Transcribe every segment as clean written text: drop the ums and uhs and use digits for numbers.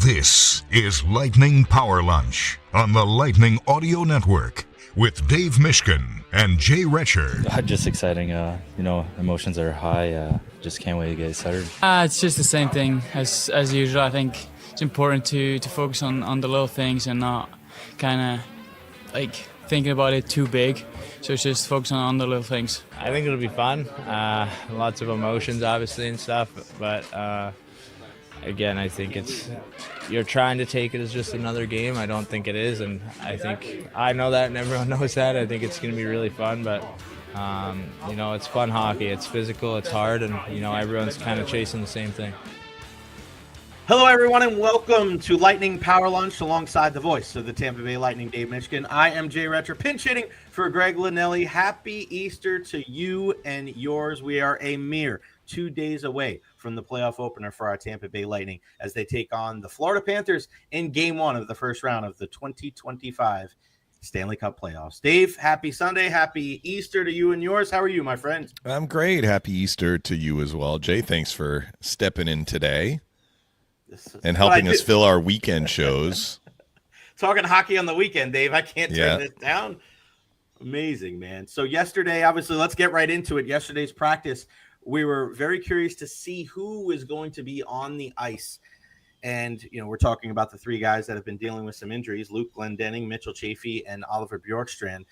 This is Lightning Power Lunch on the Lightning Audio Network with Dave Mishkin and Jay Retcher. Just exciting. Emotions are high. Just can't wait to get started. It's just the same thing as usual. I think it's important to focus on the little things and not kind of like thinking about it too big. So it's just focus on the little things. I think it'll be fun. Lots of emotions, obviously, and stuff. But again, I think you're trying to take it as just another game. I don't think it is, and I know that, and everyone knows that. I think it's going to be really fun, but it's fun hockey. It's physical, it's hard, and everyone's kind of chasing the same thing. Hello, everyone, and welcome to Lightning Power Lunch alongside the voice of the Tampa Bay Lightning, Dave Mishkin. I am Jay Retcher, pinch hitting for Greg Linnelli. Happy Easter to you and yours. We are a mere 2 days away from the playoff opener for our Tampa Bay Lightning as they take on the Florida Panthers in Game 1 of the first round of the 2025 Stanley Cup playoffs. Dave, happy Sunday. Happy Easter to you and yours. How are you, my friend? I'm great. Happy Easter to you as well. Jay, thanks for stepping in today and helping us fill our weekend shows. Talking hockey on the weekend, Dave. I can't turn this down. Amazing, man. So yesterday, obviously, let's get right into it. Yesterday's practice, we were very curious to see who is going to be on the ice. And, we're talking about the three guys that have been dealing with some injuries, Luke Glendening, Mitchell Chaffee, and Oliver Bjorkstrand.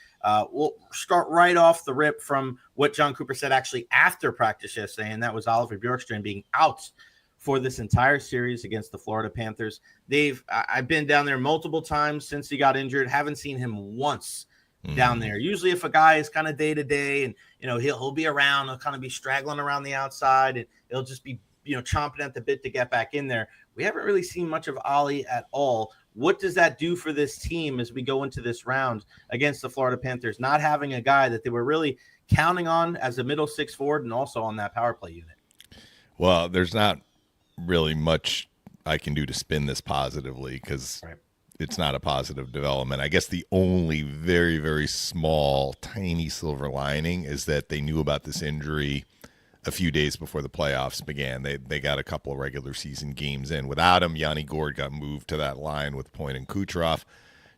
We'll start right off the rip from what John Cooper said actually after practice yesterday, and that was Oliver Bjorkstrand being out for this entire series against the Florida Panthers. Dave, I've been down there multiple times since he got injured. Haven't seen him once down there. Usually if a guy is kind of day to day and, he'll be around, he'll kind of be straggling around the outside and he'll just be, chomping at the bit to get back in there. We haven't really seen much of Ollie at all. What does that do for this team as we go into this round against the Florida Panthers, not having a guy that they were really counting on as a middle six forward and also on that power play unit? Well, there's not really much I can do to spin this positively because it's not a positive development. I guess the only very, very small, tiny silver lining is that they knew about this injury a few days before the playoffs began. They got a couple of regular season games in. Without him, Yanni Gourde got moved to that line with Point and Kucherov.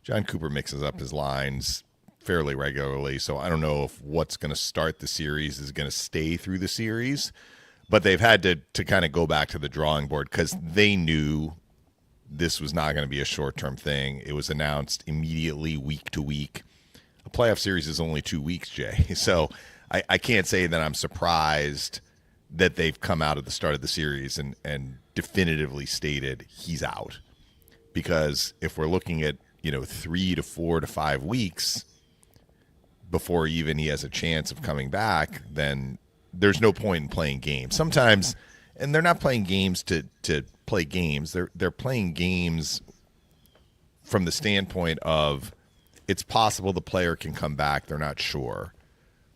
John Cooper mixes up his lines fairly regularly, so I don't know if what's going to start the series is going to stay through the series. But they've had to kind of go back to the drawing board because they knew this was not going to be a short-term thing. It was announced immediately, week to week. A playoff series is only 2 weeks, Jay. So I can't say that I'm surprised that they've come out at the start of the series and definitively stated he's out. Because if we're looking at 3 to 4 to 5 weeks before even he has a chance of coming back, then there's no point in playing games. Sometimes, and they're not playing games to play games. They're playing games from the standpoint of it's possible the player can come back. They're not sure.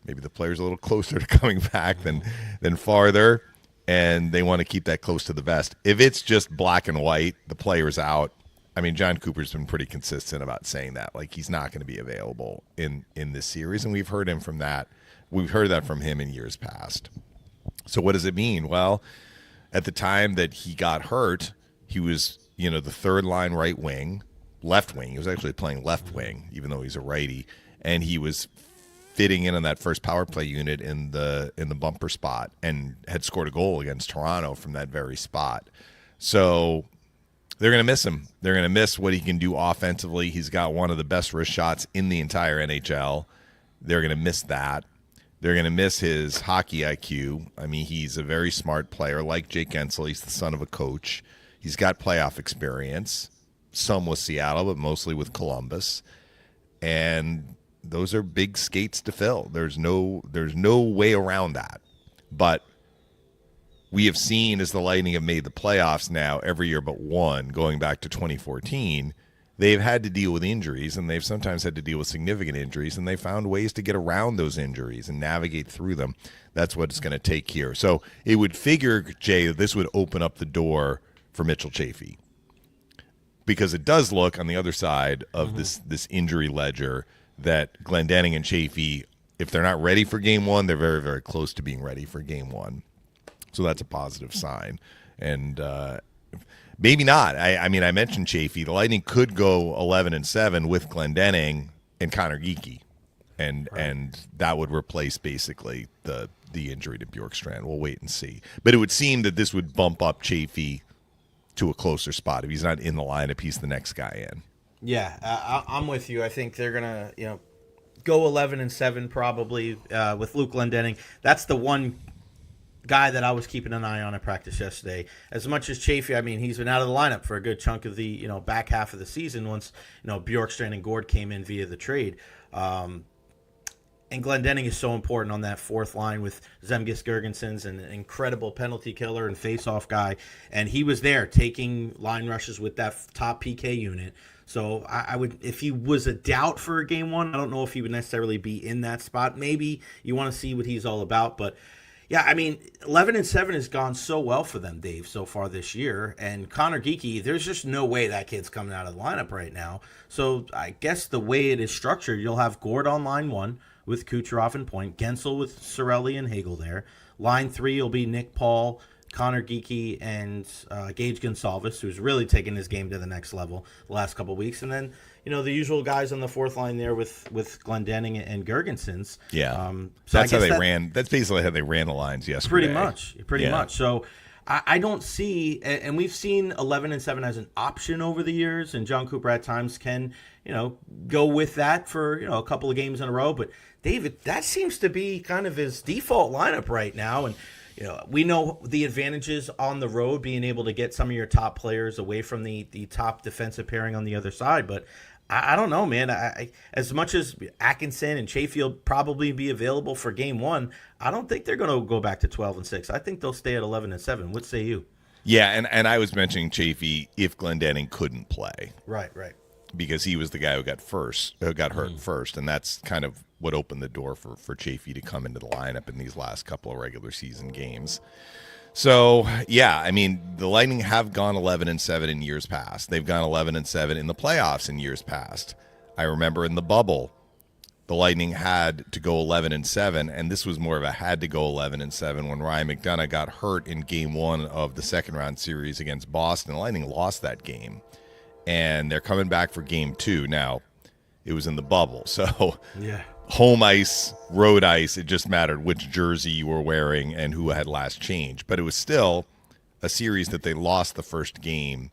Maybe the player's a little closer to coming back than farther, and they want to keep that close to the vest. If it's just black and white, the player's out. I mean, John Cooper's been pretty consistent about saying that. Like, he's not going to be available in this series, and we've heard from that from him in years past. So what does it mean? Well, at the time that he got hurt, he was, the third line right wing, left wing. He was actually playing left wing, even though he's a righty, and he was fitting in on that first power play unit in the bumper spot and had scored a goal against Toronto from that very spot. So they're going to miss him. They're going to miss what he can do offensively. He's got one of the best wrist shots in the entire NHL. They're going to miss that. They're going to miss his hockey IQ. I mean, he's a very smart player. Like Jake Gensel, he's the son of a coach. He's got playoff experience, some with Seattle, but mostly with Columbus. And those are big skates to fill. There's no way around that. But we have seen as the Lightning have made the playoffs now every year but one, going back to 2014, they've had to deal with injuries, and they've sometimes had to deal with significant injuries, and they found ways to get around those injuries and navigate through them. That's what it's going to take here. So it would figure, Jay, that this would open up the door for Mitchell Chaffee, because it does look on the other side of this injury ledger that Glendening and Chaffee, if they're not ready for game one, they're very, very close to being ready for game one. So that's a positive sign. And maybe not. I mean, I mentioned Chaffee. The Lightning could go 11-7 with Glendening and Connor Geekie, and that would replace basically the injury to Bjorkstrand. We'll wait and see. But it would seem that this would bump up Chaffee to a closer spot. If he's not in the lineup, he's the next guy in. Yeah, I'm with you. I think they're gonna, go 11-7 probably with Luke Glendening. That's the one guy that I was keeping an eye on at practice yesterday. As much as Chaffee, I mean, he's been out of the lineup for a good chunk of the back half of the season once Bjorkstrand and Gord came in via the trade. And Glendening is so important on that fourth line with Zemgus Girgensons, an incredible penalty killer and face-off guy. And he was there taking line rushes with that top PK unit. So I would, if he was a doubt for a game one, I don't know if he would necessarily be in that spot. Maybe you want to see what he's all about. But, yeah, I mean, 11-7 has gone so well for them, Dave, so far this year. And Connor Geekie, there's just no way that kid's coming out of the lineup right now. So I guess the way it is structured, you'll have Gord on line one with Kucherov and point, Gensel with Cirelli and Hagel there. Line three will be Nick Paul, Connor Geekie, and Gage Gonsalves, who's really taken his game to the next level the last couple of weeks. And then, the usual guys on the fourth line there with Glendening and Girgensons. Yeah. So that's how they ran. That's basically how they ran the lines yesterday. Pretty much. So I don't see, and we've seen 11-7 as an option over the years, and John Cooper at times can, go with that for, a couple of games in a row. But David, that seems to be kind of his default lineup right now. And, we know the advantages on the road, being able to get some of your top players away from the top defensive pairing on the other side. But I don't know, man. I as much as Atkinson and Chaffee will probably be available for game one, I don't think they're going to go back to 12-6. I think they'll stay at 11-7. What say you? Yeah, and I was mentioning Chaffee if Glendening couldn't play. Right. Because he was the guy who got hurt first, and that's kind of what opened the door for Chaffee to come into the lineup in these last couple of regular season games. So, yeah, I mean, the Lightning have gone 11-7 in years past. They've gone 11-7 in the playoffs in years past. I remember in the bubble, the Lightning had to go 11-7, and this was more of a had to go 11-7 when Ryan McDonagh got hurt in game one of the second round series against Boston. The Lightning lost that game, and they're coming back for game two. Now, it was in the bubble, so yeah. Home ice, road ice, it just mattered which jersey you were wearing and who had last changed. But it was still a series that they lost the first game,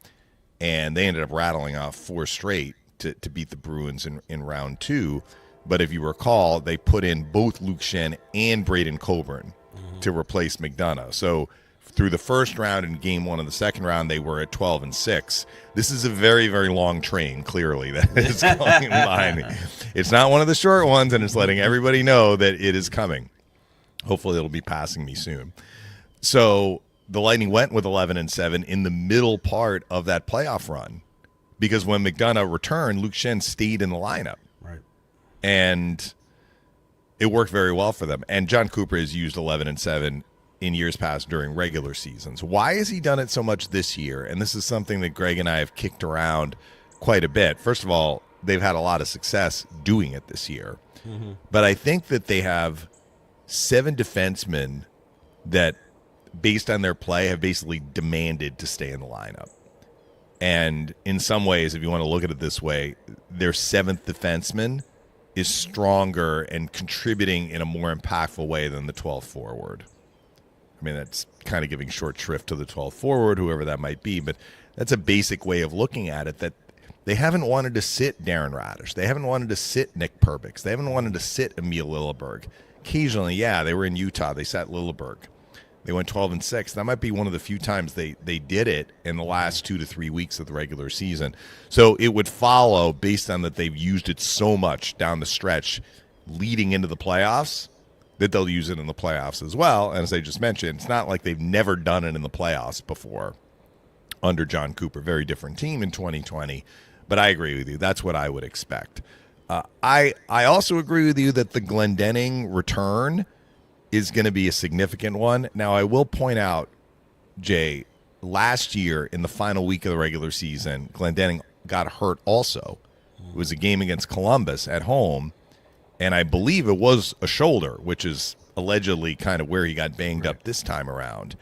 and they ended up rattling off 4 straight to beat the Bruins in round 2. But if you recall, they put in both Luke Schenn and Braden Coburn to replace McDonagh. So through the first round and game one of the second round, they were at 12-6. This is a very, very long train, clearly, that is going by. It's not one of the short ones, and it's letting everybody know that it is coming. Hopefully it'll be passing me soon. So the Lightning went with 11-7 in the middle part of that playoff run, because when McDonagh returned, Luke Schenn stayed in the lineup. Right. And it worked very well for them. And John Cooper has used 11-7 in years past during regular seasons. Why has he done it so much this year? And this is something that Greg and I have kicked around quite a bit. First of all, they've had a lot of success doing it this year. Mm-hmm. But I think that they have 7 defensemen that, based on their play, have basically demanded to stay in the lineup. And in some ways, if you want to look at it this way, their 7th defenseman is stronger and contributing in a more impactful way than the 12th forward. I mean, that's kind of giving short shrift to the 12th forward, whoever that might be, but that's a basic way of looking at it, that they haven't wanted to sit Darren Radish. They haven't wanted to sit Nick Perbix. They haven't wanted to sit Emil Lilleberg. Occasionally, yeah, they were in Utah. They sat Lilleberg. They went 12-6. That might be one of the few times they did it in the last 2 to 3 weeks of the regular season. So it would follow, based on that they've used it so much down the stretch leading into the playoffs, that they'll use it in the playoffs as well. And as I just mentioned, it's not like they've never done it in the playoffs before under John Cooper. Very different team in 2020. But I agree with you. That's what I would expect. I also agree with you that the Glendening return is going to be a significant one. Now, I will point out, Jay, last year in the final week of the regular season, Glendening got hurt also. It was a game against Columbus at home, and I believe it was a shoulder, which is allegedly kind of where he got banged up this time around.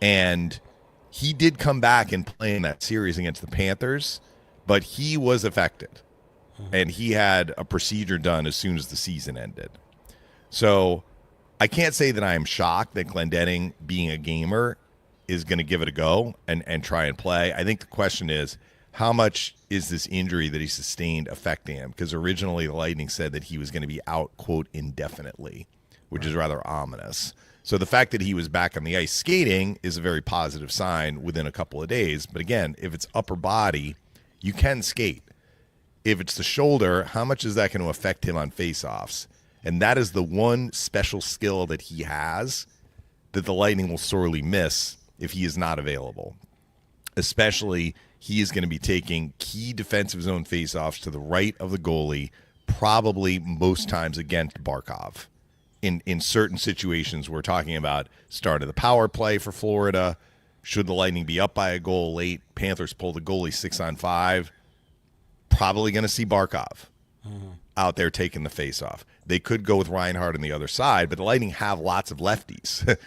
And he did come back and play in that series against the Panthers, but he was affected. And he had a procedure done as soon as the season ended. So I can't say that I am shocked that Glendening, being a gamer, is going to give it a go and try and play. I think the question is, how much is this injury that he sustained affecting him? Because originally the Lightning said that he was going to be out, quote, indefinitely, which is rather ominous. So the fact that he was back on the ice skating is a very positive sign within a couple of days. But again, if it's upper body, you can skate. If it's the shoulder, how much is that going to affect him on faceoffs? And that is the one special skill that he has that the Lightning will sorely miss if he is not available. Especially, he is going to be taking key defensive zone faceoffs to the right of the goalie, probably most times against Barkov. In certain situations, we're talking about start of the power play for Florida. Should the Lightning be up by a goal late, Panthers pull the goalie 6-on-5, probably going to see Barkov out there taking the faceoff. They could go with Reinhart on the other side, but the Lightning have lots of lefties.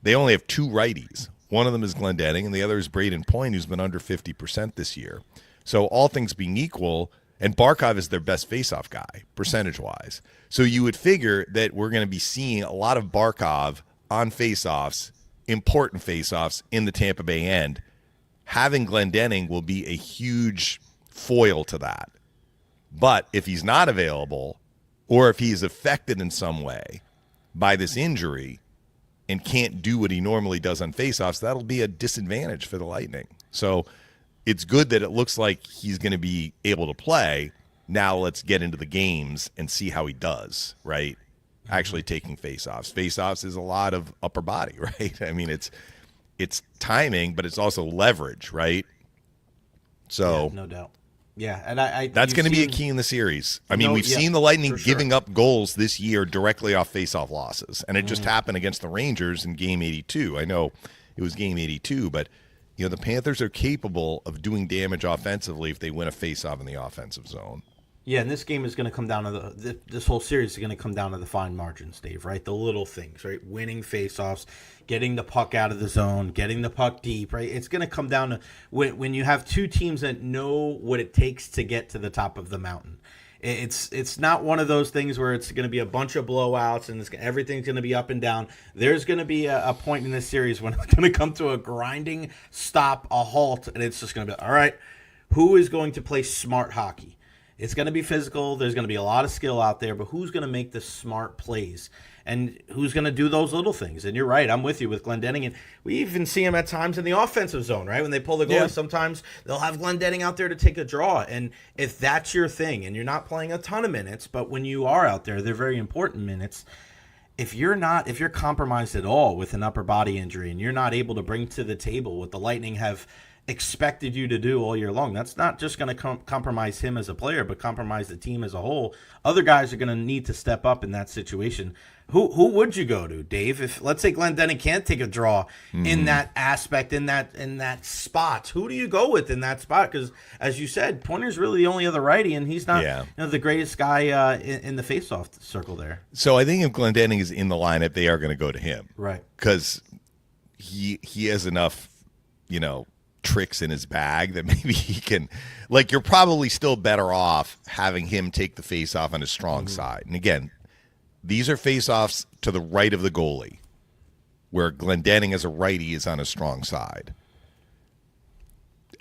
They only have 2 righties. One of them is Glendening, and the other is Braden Point, who's been under 50% this year. So all things being equal, and Barkov is their best faceoff guy, percentage-wise. So you would figure that we're going to be seeing a lot of Barkov on faceoffs, important faceoffs in the Tampa Bay end. Having Glendening will be a huge foil to that. But if he's not available, or if he's affected in some way by this injury and can't do what he normally does on faceoffs, that'll be a disadvantage for the Lightning. So it's good that it looks like he's going to be able to play. Now let's get into the games and see how he does, right? Actually taking faceoffs. Faceoffs is a lot of upper body, right? I mean, it's timing, but it's also leverage, right? So yeah, no doubt. Yeah, and that's going to be a key in the series. I mean, we've seen the Lightning giving up goals this year directly off faceoff losses, and it just happened against the Rangers in Game 82. I know it was Game 82, but you know the Panthers are capable of doing damage offensively if they win a faceoff in the offensive zone. Yeah, and this game is going to come down to this whole series is going to come down to the fine margins, Dave, right? The little things, right? Winning faceoffs, getting the puck out of the zone, getting the puck deep, right? It's going to come down to when you have 2 teams that know what it takes to get to the top of the mountain. It's not one of those things where it's going to be a bunch of blowouts and everything's going to be up and down. There's going to be a point in this series when it's going to come to a grinding stop, a halt, and it's just going to be, all right, who is going to play smart hockey? It's going to be physical. There's going to be a lot of skill out there, but who's going to make the smart plays? And who's going to do those little things? And you're right. I'm with you with Glendening. And we even see him at times in the offensive zone, right? When they pull the goal, sometimes they'll have Glendening out there to take a draw. And if that's your thing, and you're not playing a ton of minutes, but when you are out there, they're very important minutes. If you're compromised at all with an upper body injury and you're not able to bring to the table what the Lightning have expected you to do all year long, that's not just going to compromise him as a player, but compromise the team as a whole. Other guys are going to need to step up in that situation. Who would you go to, Dave? If let's say Glendening can't take a draw in that aspect, in that spot, who do you go with in that spot? Because as you said, Pointer's really the only other righty, and he's not the greatest guy in the faceoff circle there. So I think if Glendening is in the lineup, they are going to go to him, right? Because he has enough, tricks in his bag that maybe he can, you're probably still better off having him take the face-off on his strong side. And again, these are face-offs to the right of the goalie, where Glendening as a righty is on his strong side.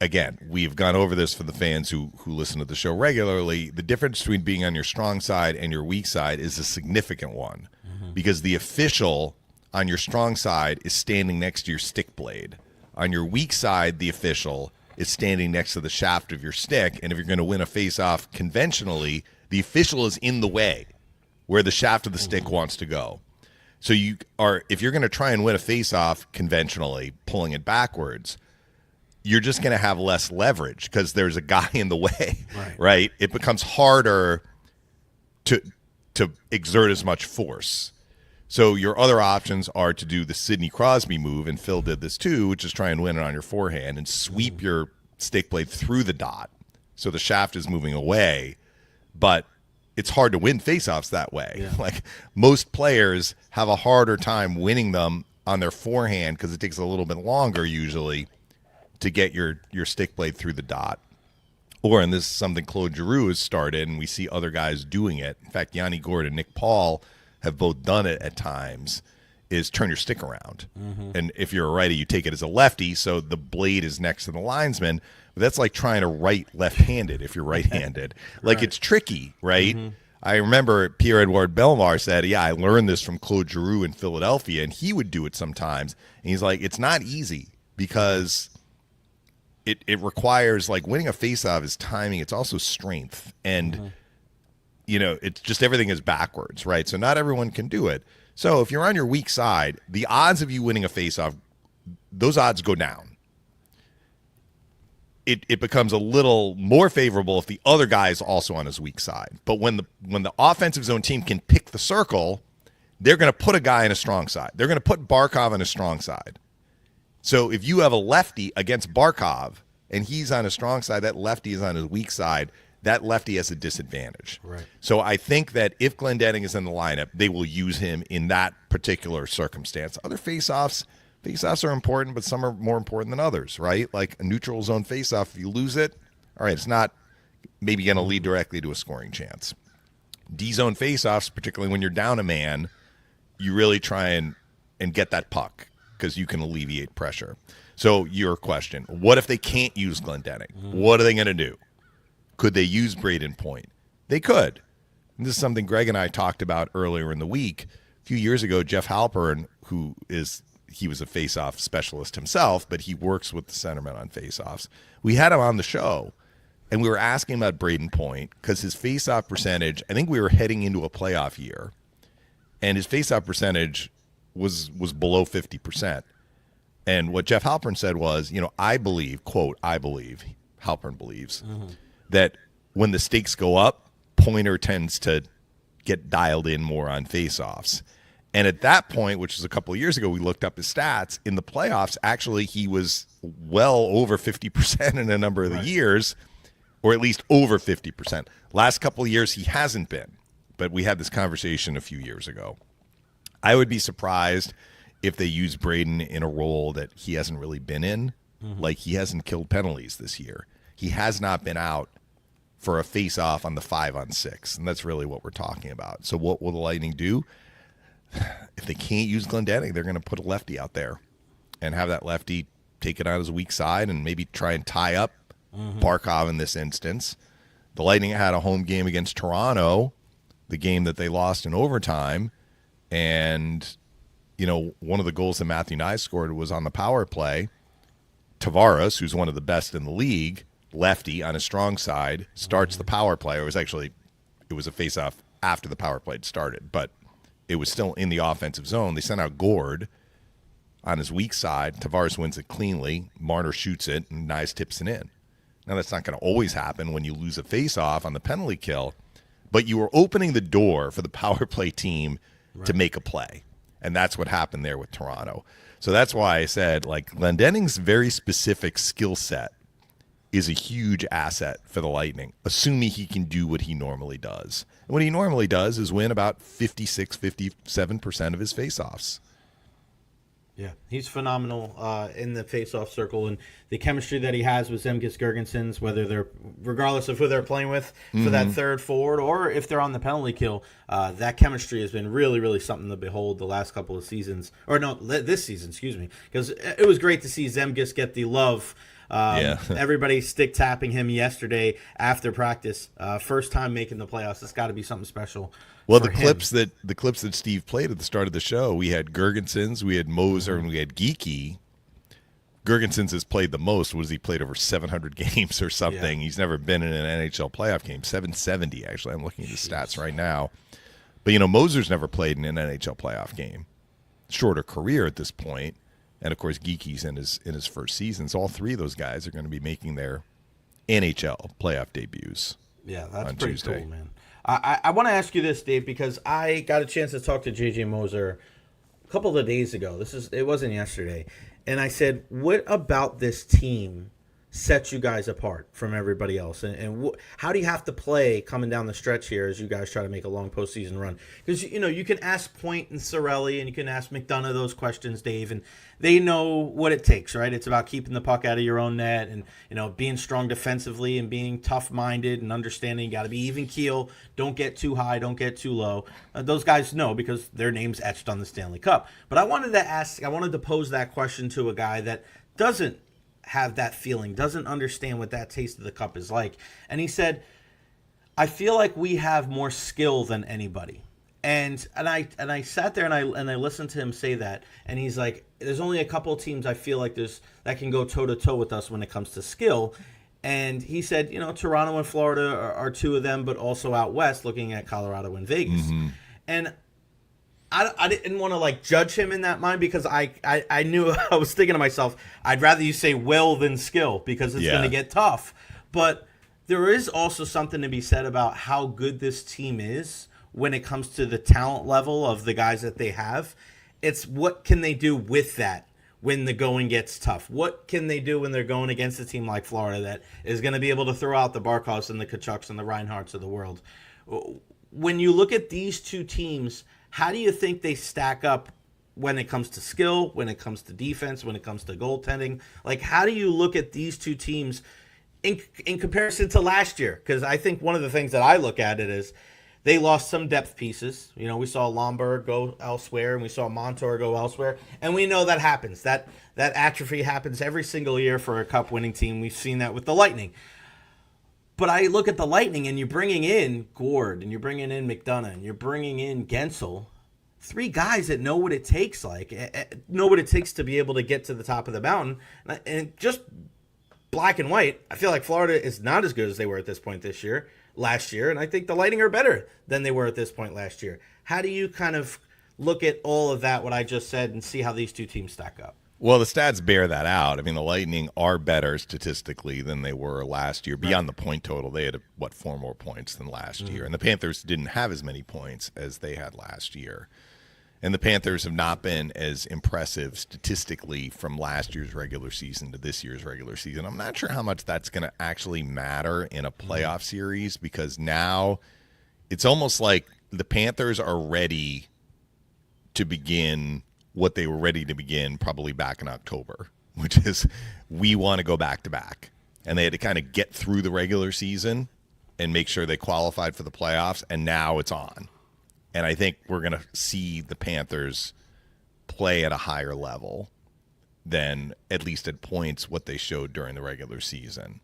Again, we've gone over this for the fans who listen to the show regularly. The difference between being on your strong side and your weak side is a significant one, because the official on your strong side is standing next to your stick blade. On your weak side, the official is standing next to the shaft of your stick, and if you're going to win a face-off conventionally, the official is in the way where the shaft of the stick wants to go. So if you're going to try and win a face-off conventionally, pulling it backwards, you're just going to have less leverage because there's a guy in the way, right? It becomes harder to exert as much force. So your other options are to do the Sidney Crosby move, and Phil did this too, which is try and win it on your forehand and sweep your stick blade through the dot so the shaft is moving away. But it's hard to win faceoffs that way. Yeah. Most players have a harder time winning them on their forehand because it takes a little bit longer usually to get your stick blade through the dot. Or, and this is something Claude Giroux has started, and we see other guys doing it. In fact, Yanni Gourde and Nick Paul have both done it at times, is turn your stick around. And if you're a righty, you take it as a lefty, so the blade is next to the linesman. But that's like trying to write left-handed if you're right-handed. Like, it's tricky, right? I remember Pierre-Edouard Bellemare said, yeah, I learned this from Claude Giroux in Philadelphia, and he would do it sometimes. And he's like, it's not easy because it requires, like, winning a faceoff is timing. It's also strength. And, you know, it's just everything is backwards, right? So not everyone can do it. So if you're on your weak side, the odds of you winning a faceoff, those odds go down. It becomes a little more favorable if the other guy is also on his weak side. But when the offensive zone team can pick the circle, they're going to put a guy on a strong side. They're going to put Barkov on a strong side. So if you have a lefty against Barkov and he's on a strong side, that lefty is on his weak side, that lefty has a disadvantage. Right. So I think that if Glendening is in the lineup, they will use him in that particular circumstance. Other faceoffs are important, but some are more important than others, right? Like a neutral zone faceoff, if you lose it, all right, it's not maybe going to lead directly to a scoring chance. D-zone faceoffs, particularly when you're down a man, you really try and get that puck because you can alleviate pressure. So your question, what if they can't use Glendening? What are they going to do? Could they use Braden Point? They could. And this is something Greg and I talked about earlier in the week. A few years ago, Jeff Halpern, he was a face-off specialist himself, but he works with the centerman on face-offs. We had him on the show, and we were asking him about Braden Point because his face-off percentage, I think we were heading into a playoff year, and his face-off percentage was below 50%. And what Jeff Halpern said was, you know, I believe, quote, I believe, Halpern believes, that when the stakes go up, Pointer tends to get dialed in more on face-offs. And at that point, which was a couple of years ago, we looked up his stats. In the playoffs, actually, he was well over 50% in a number of the years, or at least over 50%. Last couple of years, he hasn't been. But we had this conversation a few years ago. I would be surprised if they use Braden in a role that he hasn't really been in. Like, he hasn't killed penalties this year. He has not been out for a face-off on the 5-on-6, and that's really what we're talking about. So what will the Lightning do? If they can't use Glendening, they're going to put a lefty out there and have that lefty take it on his weak side and maybe try and tie up Barkov in this instance. The Lightning had a home game against Toronto, the game that they lost in overtime, and, you know, one of the goals that Matthew Nye scored was on the power play. Tavares, who's one of the best in the league, lefty on his strong side, starts the power play. It was a face-off after the power play had started, but it was still in the offensive zone. They sent out Gourde on his weak side. Tavares wins it cleanly. Marner shoots it, and Nyes tips it in. Now, that's not going to always happen when you lose a face-off on the penalty kill, but you are opening the door for the power play team to make a play, and that's what happened there with Toronto. So that's why I said, like, Glendening's very specific skill set is a huge asset for the Lightning, assuming he can do what he normally does. And what he normally does is win about 56, 57% of his faceoffs. Yeah, he's phenomenal in the face-off circle, and the chemistry that he has with Zemgus Girgensons, regardless of who they're playing with for that third forward, or if they're on the penalty kill, that chemistry has been really, really something to behold the last couple of seasons, this season, excuse me, because it was great to see Zemgus get the love. Everybody stick tapping him yesterday after practice. First time making the playoffs. It's got to be something special. Well, the clips that Steve played at the start of the show, we had Girgensons, we had Moser, and we had Geeky. Girgensons has played the most. He played over 700 games or something? Yeah. He's never been in an NHL playoff game. 770, actually. I'm looking at his stats right now. But, you know, Moser's never played in an NHL playoff game. Shorter career at this point. And, of course, Geeky's in his first season. So all three of those guys are going to be making their NHL playoff debuts. Yeah, that's on pretty Tuesday. cool, man. I want to ask you this, Dave, because I got a chance to talk to J.J. Moser a couple of days ago. It wasn't yesterday. And I said, what about this team sets you guys apart from everybody else? And how do you have to play coming down the stretch here as you guys try to make a long postseason run? Because, you can ask Point and Cirelli and you can ask McDonough those questions, Dave, and they know what it takes, right? It's about keeping the puck out of your own net and, being strong defensively and being tough-minded and understanding you got to be even keel. Don't get too high, don't get too low. Those guys know because their name's etched on the Stanley Cup. But I wanted to pose that question to a guy that doesn't have that feeling, doesn't understand what that taste of the cup is like. And he said, I feel like we have more skill than anybody. And I sat there and I listened to him say that, and he's like, there's only a couple of teams I feel like that can go toe to toe with us when it comes to skill. And he said, Toronto and Florida are two of them, but also out west, looking at Colorado and Vegas. Mm-hmm. And I didn't want to judge him in that mind because I knew I was thinking to myself, I'd rather you say will than skill because it's going to get tough. But there is also something to be said about how good this team is when it comes to the talent level of the guys that they have. It's what can they do with that when the going gets tough? What can they do when they're going against a team like Florida that is going to be able to throw out the Barkovs and the Tkachuks and the Reinhardts of the world? When you look at these two teams, how do you think they stack up when it comes to skill, when it comes to defense, when it comes to goaltending? How do you look at these two teams in comparison to last year? Because I think one of the things that I look at it is they lost some depth pieces. We saw Lomberg go elsewhere, and we saw Montour go elsewhere. And we know that happens. That atrophy happens every single year for a cup-winning team. We've seen that with the Lightning. But I look at the Lightning, and you're bringing in Gord, and you're bringing in McDonough, and you're bringing in Gensel, three guys that know what it takes, know what it takes to be able to get to the top of the mountain. And just black and white, I feel like Florida is not as good as they were at this point last year, and I think the Lightning are better than they were at this point last year. How do you kind of look at all of that, what I just said, and see how these two teams stack up? Well, the stats bear that out. I mean, the Lightning are better statistically than they were last year. Beyond the point total, they had, 4 more points than last year. And the Panthers didn't have as many points as they had last year. And the Panthers have not been as impressive statistically from last year's regular season to this year's regular season. I'm not sure how much that's going to actually matter in a playoff series because now it's almost like the Panthers are ready to begin what they were ready to begin probably back in October, which is we want to go back-to-back. And they had to kind of get through the regular season and make sure they qualified for the playoffs, and now it's on. And I think we're going to see the Panthers play at a higher level than, at least at points, what they showed during the regular season.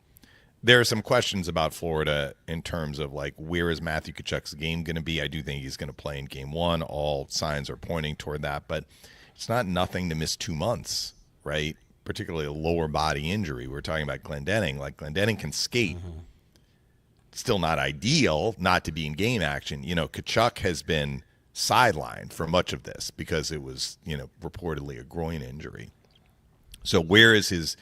There are some questions about Florida in terms of, where is Matthew Tkachuk's game going to be? I do think he's going to play in Game 1. All signs are pointing toward that. But it's not nothing to miss 2 months, right? Particularly a lower body injury. We're talking about Glendening. Glendening can skate. Mm-hmm. Still not ideal not to be in game action. Tkachuk has been sidelined for much of this because it was, reportedly a groin injury. So where is his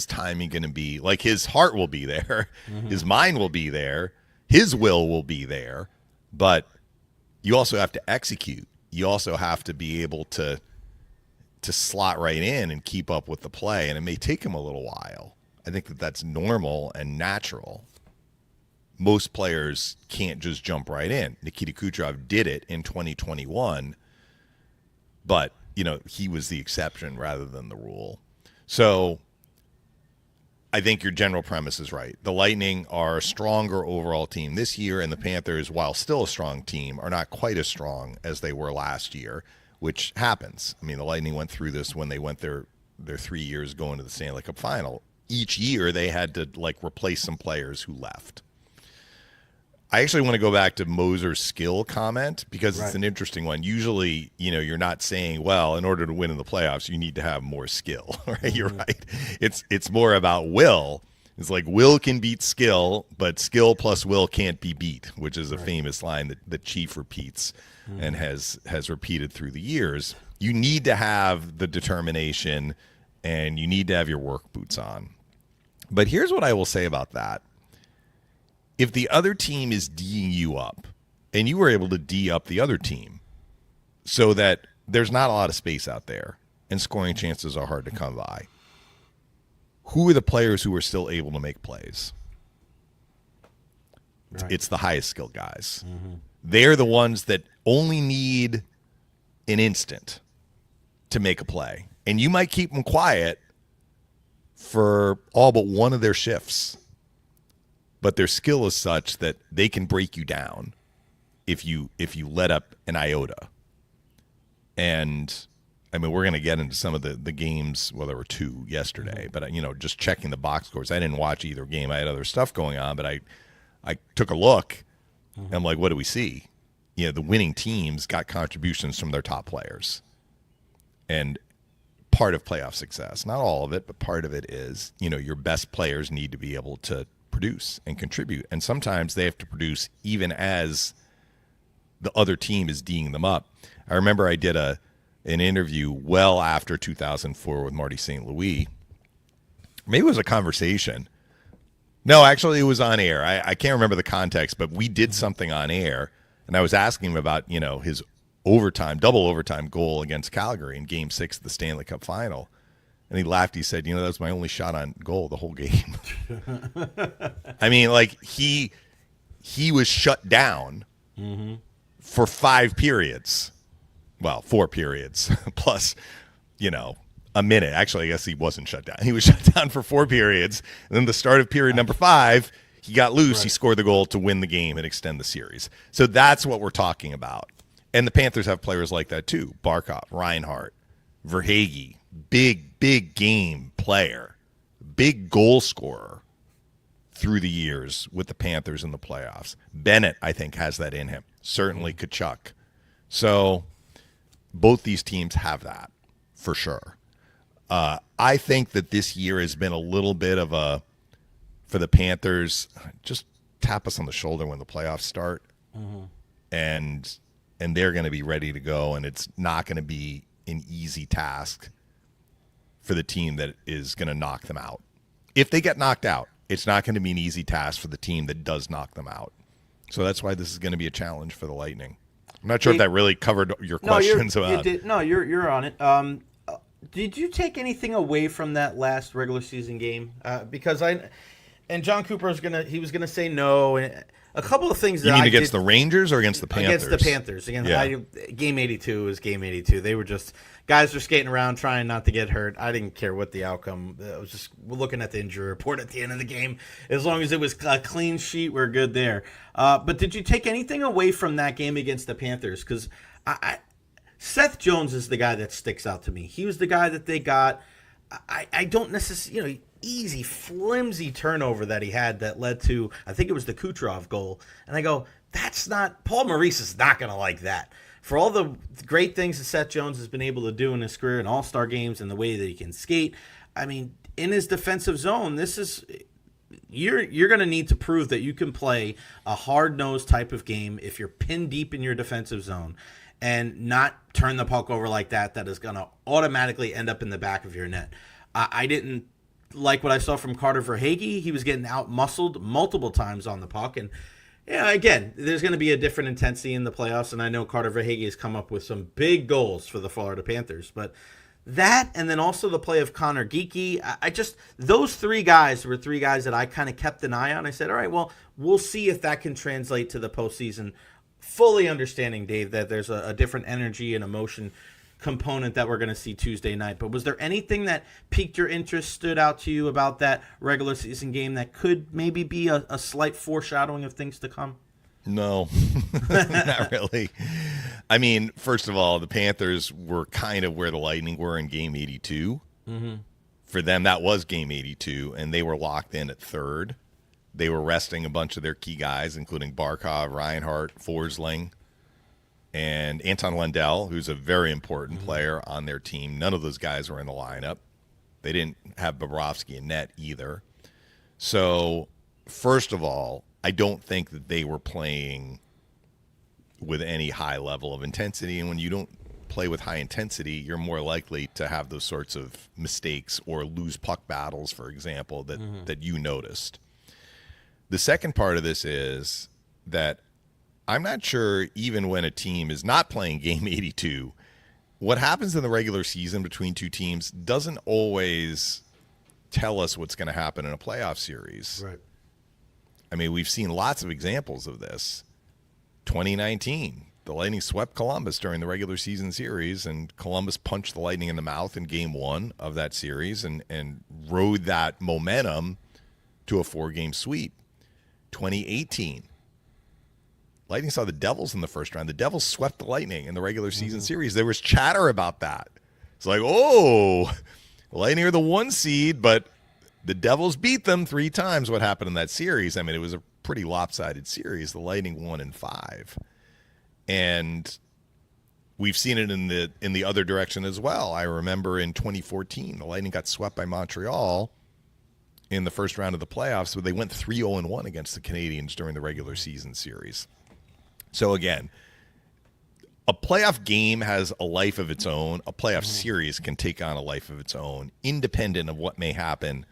timing going to be? His heart will be there. Mm-hmm. His mind will be there. His will be there. But you also have to execute. You also have to be able to slot right in and keep up with the play. And it may take him a little while. I think that's normal and natural. Most players can't just jump right in. Nikita Kucherov did it in 2021, but, he was the exception rather than the rule. So I think your general premise is right. The Lightning are a stronger overall team this year, and the Panthers, while still a strong team, are not quite as strong as they were last year, which happens. I mean, the Lightning went through this when they went their 3 years going to the Stanley Cup final. Each year they had to, replace some players who left. I actually want to go back to Moser's skill comment because it's an interesting one. Usually, you're not saying, well, in order to win in the playoffs, you need to have more skill, right? Mm-hmm. You're right. It's more about will. It's will can beat skill, but skill plus will can't be beat, which is a famous line that Chief repeats and has repeated through the years. You need to have the determination and you need to have your work boots on. But here's what I will say about that. If the other team is D'ing you up, and you were able to D up the other team so that there's not a lot of space out there and scoring chances are hard to come by, who are the players who are still able to make plays? Right. It's the highest skilled guys. Mm-hmm. They're the ones that only need an instant to make a play. And you might keep them quiet for all but one of their shifts. But their skill is such that they can break you down if you let up an iota. And I mean, we're going to get into some of the games. Well, there were two yesterday, but just checking the box scores. I didn't watch either game. I had other stuff going on, but I took a look. And I'm like, what do we see? The winning teams got contributions from their top players. And part of playoff success, not all of it, but part of it is, your best players need to be able to produce and contribute. And sometimes they have to produce even as the other team is D'ing them up. I remember I did an interview well after 2004 with Marty St. Louis. Maybe it was a conversation. No, actually, it was on air. I can't remember the context, but we did something on air, and I was asking him about, his double overtime goal against Calgary in Game 6 of the Stanley Cup Final. And he laughed. He said, that was my only shot on goal the whole game. I mean, like, he was shut down for 5 periods. Well, 4 periods plus, a minute. Actually, I guess he wasn't shut down. He was shut down for 4 periods. And then the start of period number 5, he got loose. Right. He scored the goal to win the game and extend the series. So that's what we're talking about. And the Panthers have players like that too. Barkov, Reinhart, Verhaeghe, big game player, big goal scorer through the years with the Panthers in the playoffs. Bennett, I think, has that in him. Certainly Tkachuk. So both these teams have that for sure. I think that this year has been a little bit of for the Panthers, just tap us on the shoulder when the playoffs start. And they're going to be ready to go, and it's not going to be an easy task for the team that is going to knock them out. If they get knocked out, it's not going to be an easy task for the team that does knock them out. So that's why this is going to be a challenge for the Lightning. I'm not sure if that really covered your questions about. You're on it. Did you take anything away from that last regular season game? Because John Cooper was gonna say no. And a couple of things. You mean against the Rangers or against the Panthers? Against the Panthers. Game 82 is game 82. They were just guys were skating around trying not to get hurt. I didn't care what the outcome. I was just looking at the injury report at the end of the game. As long as it was a clean sheet, we're good there. But did you take anything away from that game against the Panthers? Because Seth Jones is the guy that sticks out to me. He was the guy that they got. I don't necessarily, easy, flimsy turnover that he had that led to, I think it was the Kucherov goal. And I go, that's not, Paul Maurice is not going to like that. For all the great things that Seth Jones has been able to do in his career in all-star games and the way that he can skate, I mean, in his defensive zone, you're going to need to prove that you can play a hard-nosed type of game if you're pinned deep in your defensive zone and not turn the puck over like that is going to automatically end up in the back of your net. I didn't like what I saw from Carter Verhaeghe. He was getting out-muscled multiple times on the puck. And, again, there's going to be a different intensity in the playoffs, and I know Carter Verhaeghe has come up with some big goals for the Florida Panthers. But that, and then also the play of Connor Geekie, those 3 guys were 3 guys that I kind of kept an eye on. I said, all right, well, we'll see if that can translate to the postseason. Fully understanding, Dave, that there's a different energy and emotion component that we're going to see Tuesday night. But was there anything that piqued your interest, stood out to you about that regular season game that could maybe be a slight foreshadowing of things to come? No, not really. I mean, first of all, the Panthers were kind of where the Lightning were in Game 82. Mm-hmm. For them, that was Game 82, and they were locked in at third. They were resting a bunch of their key guys, including Barkov, Reinhart, Forsling, and Anton Lundell, who's a very important player on their team. None of those guys were in the lineup. They didn't have Bobrovsky in net either. So, first of all, I don't think that they were playing with any high level of intensity. And when you don't play with high intensity, you're more likely to have those sorts of mistakes or lose puck battles, for example, that you noticed. The second part of this is that I'm not sure, even when a team is not playing Game 82, what happens in the regular season between two teams doesn't always tell us what's going to happen in a playoff series. Right. I mean, we've seen lots of examples of this. 2019, the Lightning swept Columbus during the regular season series, and Columbus punched the Lightning in the mouth in game 1 of that series and rode that momentum to a 4-game sweep. 2018, Lightning saw the Devils in the first round. The Devils swept the Lightning in the regular season series. There was chatter about that. It's like, the Lightning are the 1 seed, but the Devils beat them 3 times. What happened in that series? I mean, it was a pretty lopsided series. The Lightning won in 5. And we've seen it in the other direction as well. I remember in 2014, the Lightning got swept by Montreal in the first round of the playoffs, where they went 3-0-1 against the Canadiens during the regular season series. So again, a playoff game has a life of its own. A playoff series can take on a life of its own, independent of what may happen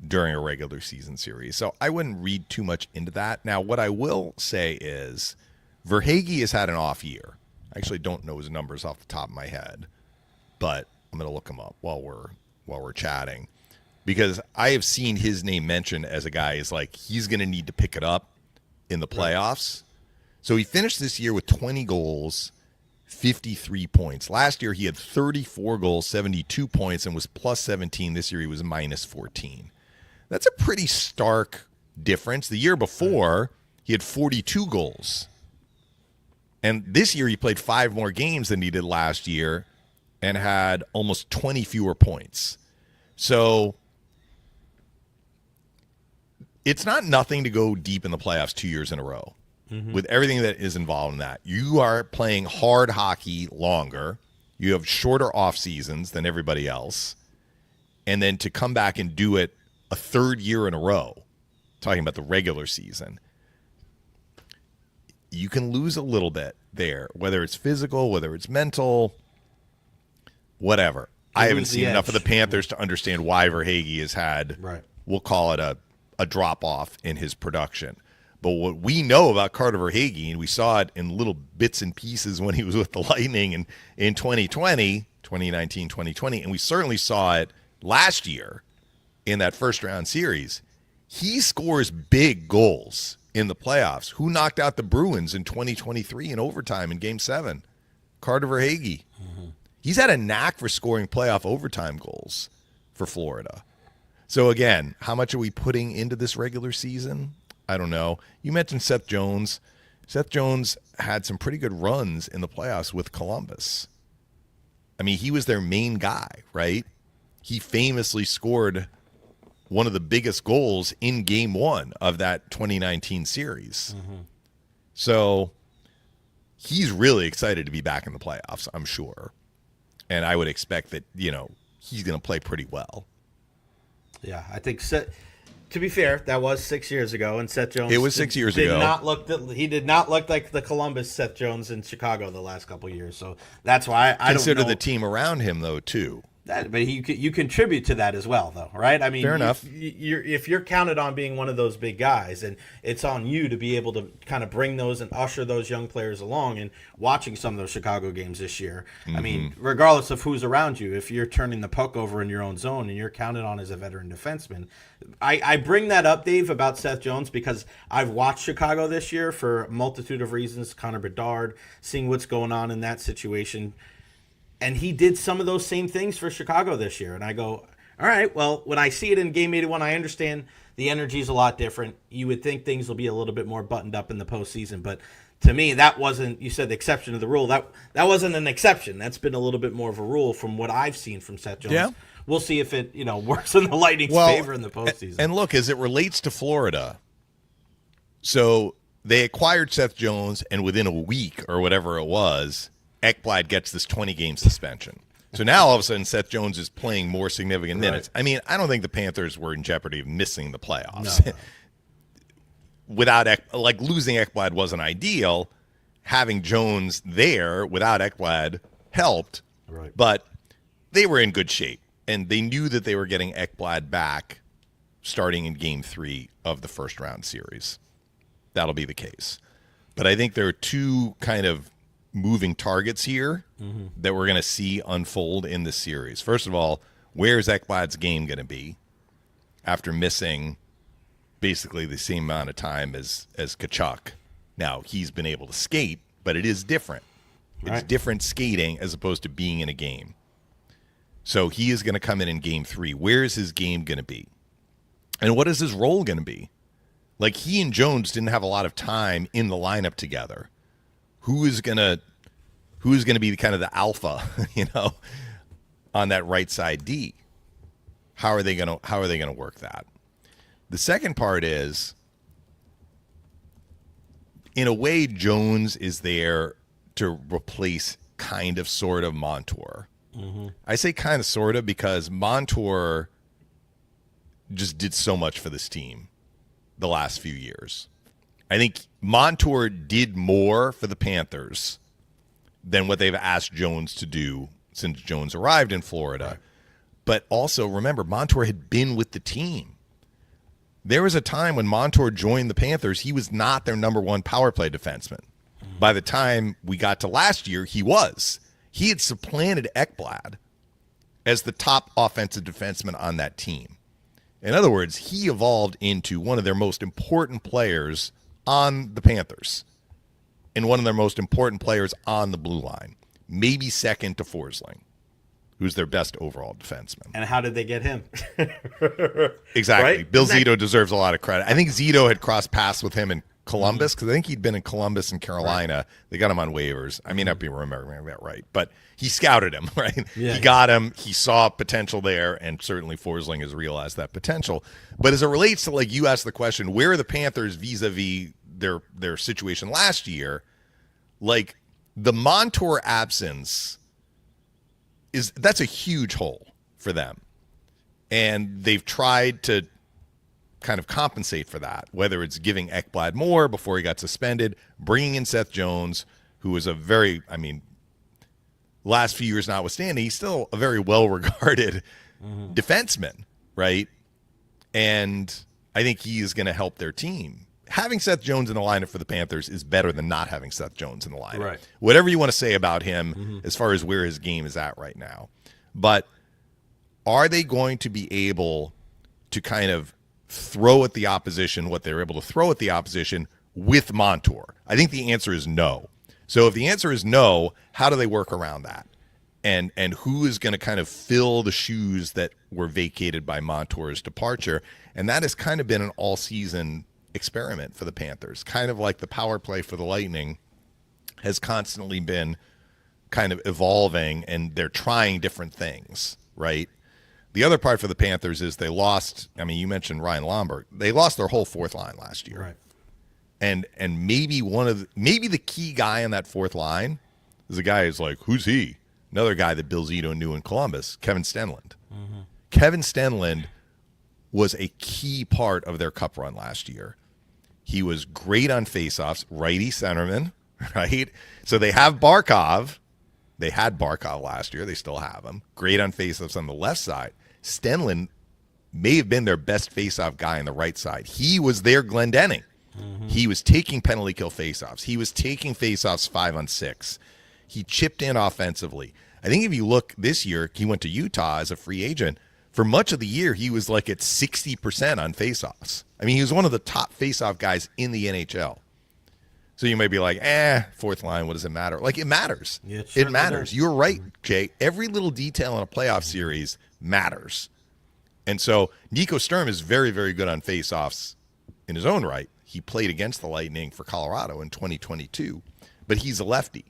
during a regular season series. So I wouldn't read too much into that. Now, what I will say is Verhaeghe has had an off year. I actually don't know his numbers off the top of my head, but I'm going to look him up while we're chatting, because I have seen his name mentioned as a guy is like he's going to need to pick it up in the playoffs. So he finished this year with 20 goals, 53 points. Last year he had 34 goals, 72 points, and was plus 17. This year he was minus 14. That's a pretty stark difference. The year before, he had 42 goals. And this year he played 5 more games than he did last year and had almost 20 fewer points. So it's not nothing to go deep in the playoffs 2 years in a row. With everything that is involved in that. You are playing hard hockey longer. You have shorter off seasons than everybody else. And then to come back and do it a 3rd year in a row, talking about the regular season, you can lose a little bit there, whether it's physical, whether it's mental, whatever. I haven't seen enough of the Panthers to understand why Verhaeghe has had, we'll call it a drop-off in his production. But what we know about Carter Verhaeghe, and we saw it in little bits and pieces when he was with the Lightning in 2019, 2020, and we certainly saw it last year in that first-round series, he scores big goals in the playoffs. Who knocked out the Bruins in 2023 in overtime in Game 7? Carter Verhaeghe. He's had a knack for scoring playoff overtime goals for Florida. So, again, how much are we putting into this regular season? I don't know. You mentioned Seth Jones. Seth Jones had some pretty good runs in the playoffs with Columbus. I mean, he was their main guy, right? He famously scored one of the biggest goals in Game 1 of that 2019 series. So he's really excited to be back in the playoffs, I'm sure. And I would expect that, he's going to play pretty well. Yeah, I think to be fair, that was 6 years ago, and Seth Jones. It was 6 years ago. He did not look like the Columbus Seth Jones in Chicago the last couple of years. So that's why I consider don't know. The team around him though too. But you contribute to that as well, though, right? I mean, fair enough. If you're counted on being one of those big guys, and it's on you to be able to kind of bring those and usher those young players along. And watching some of those Chicago games this year, I mean, regardless of who's around you, if you're turning the puck over in your own zone and you're counted on as a veteran defenseman, I bring that up, Dave, about Seth Jones because I've watched Chicago this year for a multitude of reasons. Connor Bedard, seeing what's going on in that situation. And he did some of those same things for Chicago this year. And I go, all right, well, when I see it in Game 81, I understand the energy is a lot different. You would think things will be a little bit more buttoned up in the postseason. But to me, that wasn't, you said the exception to the rule. That wasn't an exception. That's been a little bit more of a rule from what I've seen from Seth Jones. Yeah. We'll see if it, works in the Lightning's favor in the postseason. And look, as it relates to Florida, so they acquired Seth Jones, and within a week or whatever it was, Ekblad gets this 20-game suspension. So now all of a sudden Seth Jones is playing more significant minutes. I mean, I don't think the Panthers were in jeopardy of missing the playoffs. No. Without losing Ekblad wasn't ideal. Having Jones there without Ekblad helped. Right. But they were in good shape, and they knew that they were getting Ekblad back starting in Game 3 of the first-round series. That'll be the case. But I think there are two kind of moving targets here that we're going to see unfold in this series. First of all, where's Ekblad's game going to be? after missing basically the same amount of time as Tkachuk. Now, he's been able to skate, but it is different. It's different skating as opposed to being in a game. So he is going to come in game 3. Where is his game going to be? And what is his role going to be? Like, he and Jones didn't have a lot of time in the lineup together. Who is going to be kind of the alpha, on that right side D? How are they going to work that? The second part is, in a way, Jones is there to replace kind of sort of Montour. Mm-hmm. I say kind of sort of because Montour just did so much for this team the last few years. I think Montour did more for the Panthers than what they've asked Jones to do since Jones arrived in Florida. Right. But also, remember, Montour had been with the team. There was a time when Montour joined the Panthers, he was not their number one power play defenseman. By the time we got to last year, he was. He had supplanted Ekblad as the top offensive defenseman on that team. In other words, he evolved into one of their most important players on the Panthers and one of their most important players on the blue line, maybe second to Forsling, who's their best overall defenseman. And how did they get him? Exactly. Right? Bill Zito deserves a lot of credit. I think Zito had crossed paths with him in Columbus, because I think he'd been in Columbus and Carolina. Right. They got him on waivers. I may not be remembering that right, but he scouted him, right? Yeah, he got him. He saw potential there, and certainly Forsling has realized that potential. But as it relates to, like, you asked the question, where are the Panthers vis-a-vis their situation last year? Like, the Montour absence that's a huge hole for them. And they've tried to kind of compensate for that, whether it's giving Ekblad more before he got suspended, bringing in Seth Jones, who is last few years notwithstanding, he's still a very well-regarded defenseman, right? And I think he is going to help their team. Having Seth Jones in the lineup for the Panthers is better than not having Seth Jones in the lineup. Right. Whatever you want to say about him as far as where his game is at right now. But are they going to be able to kind of throw at the opposition what they're able to throw at the opposition with Montour? I think the answer is no. So if the answer is no, how do they work around that? And who is going to kind of fill the shoes that were vacated by Montour's departure? And that has kind of been an all-season experiment for the Panthers, kind of like the power play for the Lightning has constantly been kind of evolving, and they're trying different things, right? The other part for the Panthers is they lost, I mean, you mentioned Ryan Lomberg. They lost their whole fourth line last year. Right. And maybe maybe the key guy on that fourth line is a guy who's like, who's he? Another guy that Bill Zito knew in Columbus, Kevin Stenlund. Mm-hmm. Kevin Stenlund was a key part of their cup run last year. He was great on faceoffs, righty centerman, right? So they have Barkov. They had Barkov last year. They still have him. Great on faceoffs on the left side. Stenlund may have been their best faceoff guy on the right side. He was their Glendening. Mm-hmm. He was taking penalty kill faceoffs. He was taking faceoffs 5-on-6. He chipped in offensively. I think if you look this year, he went to Utah as a free agent. For much of the year, he was like at 60% on faceoffs. I mean, he was one of the top faceoff guys in the NHL. So you may be like, fourth line, what does it matter? Like, it matters. Yeah, it matters. Does. You're right, Jay. Every little detail in a playoff series matters. And so Nico Sturm is very, very good on faceoffs in his own right. He played against the Lightning for Colorado in 2022, but he's a lefty.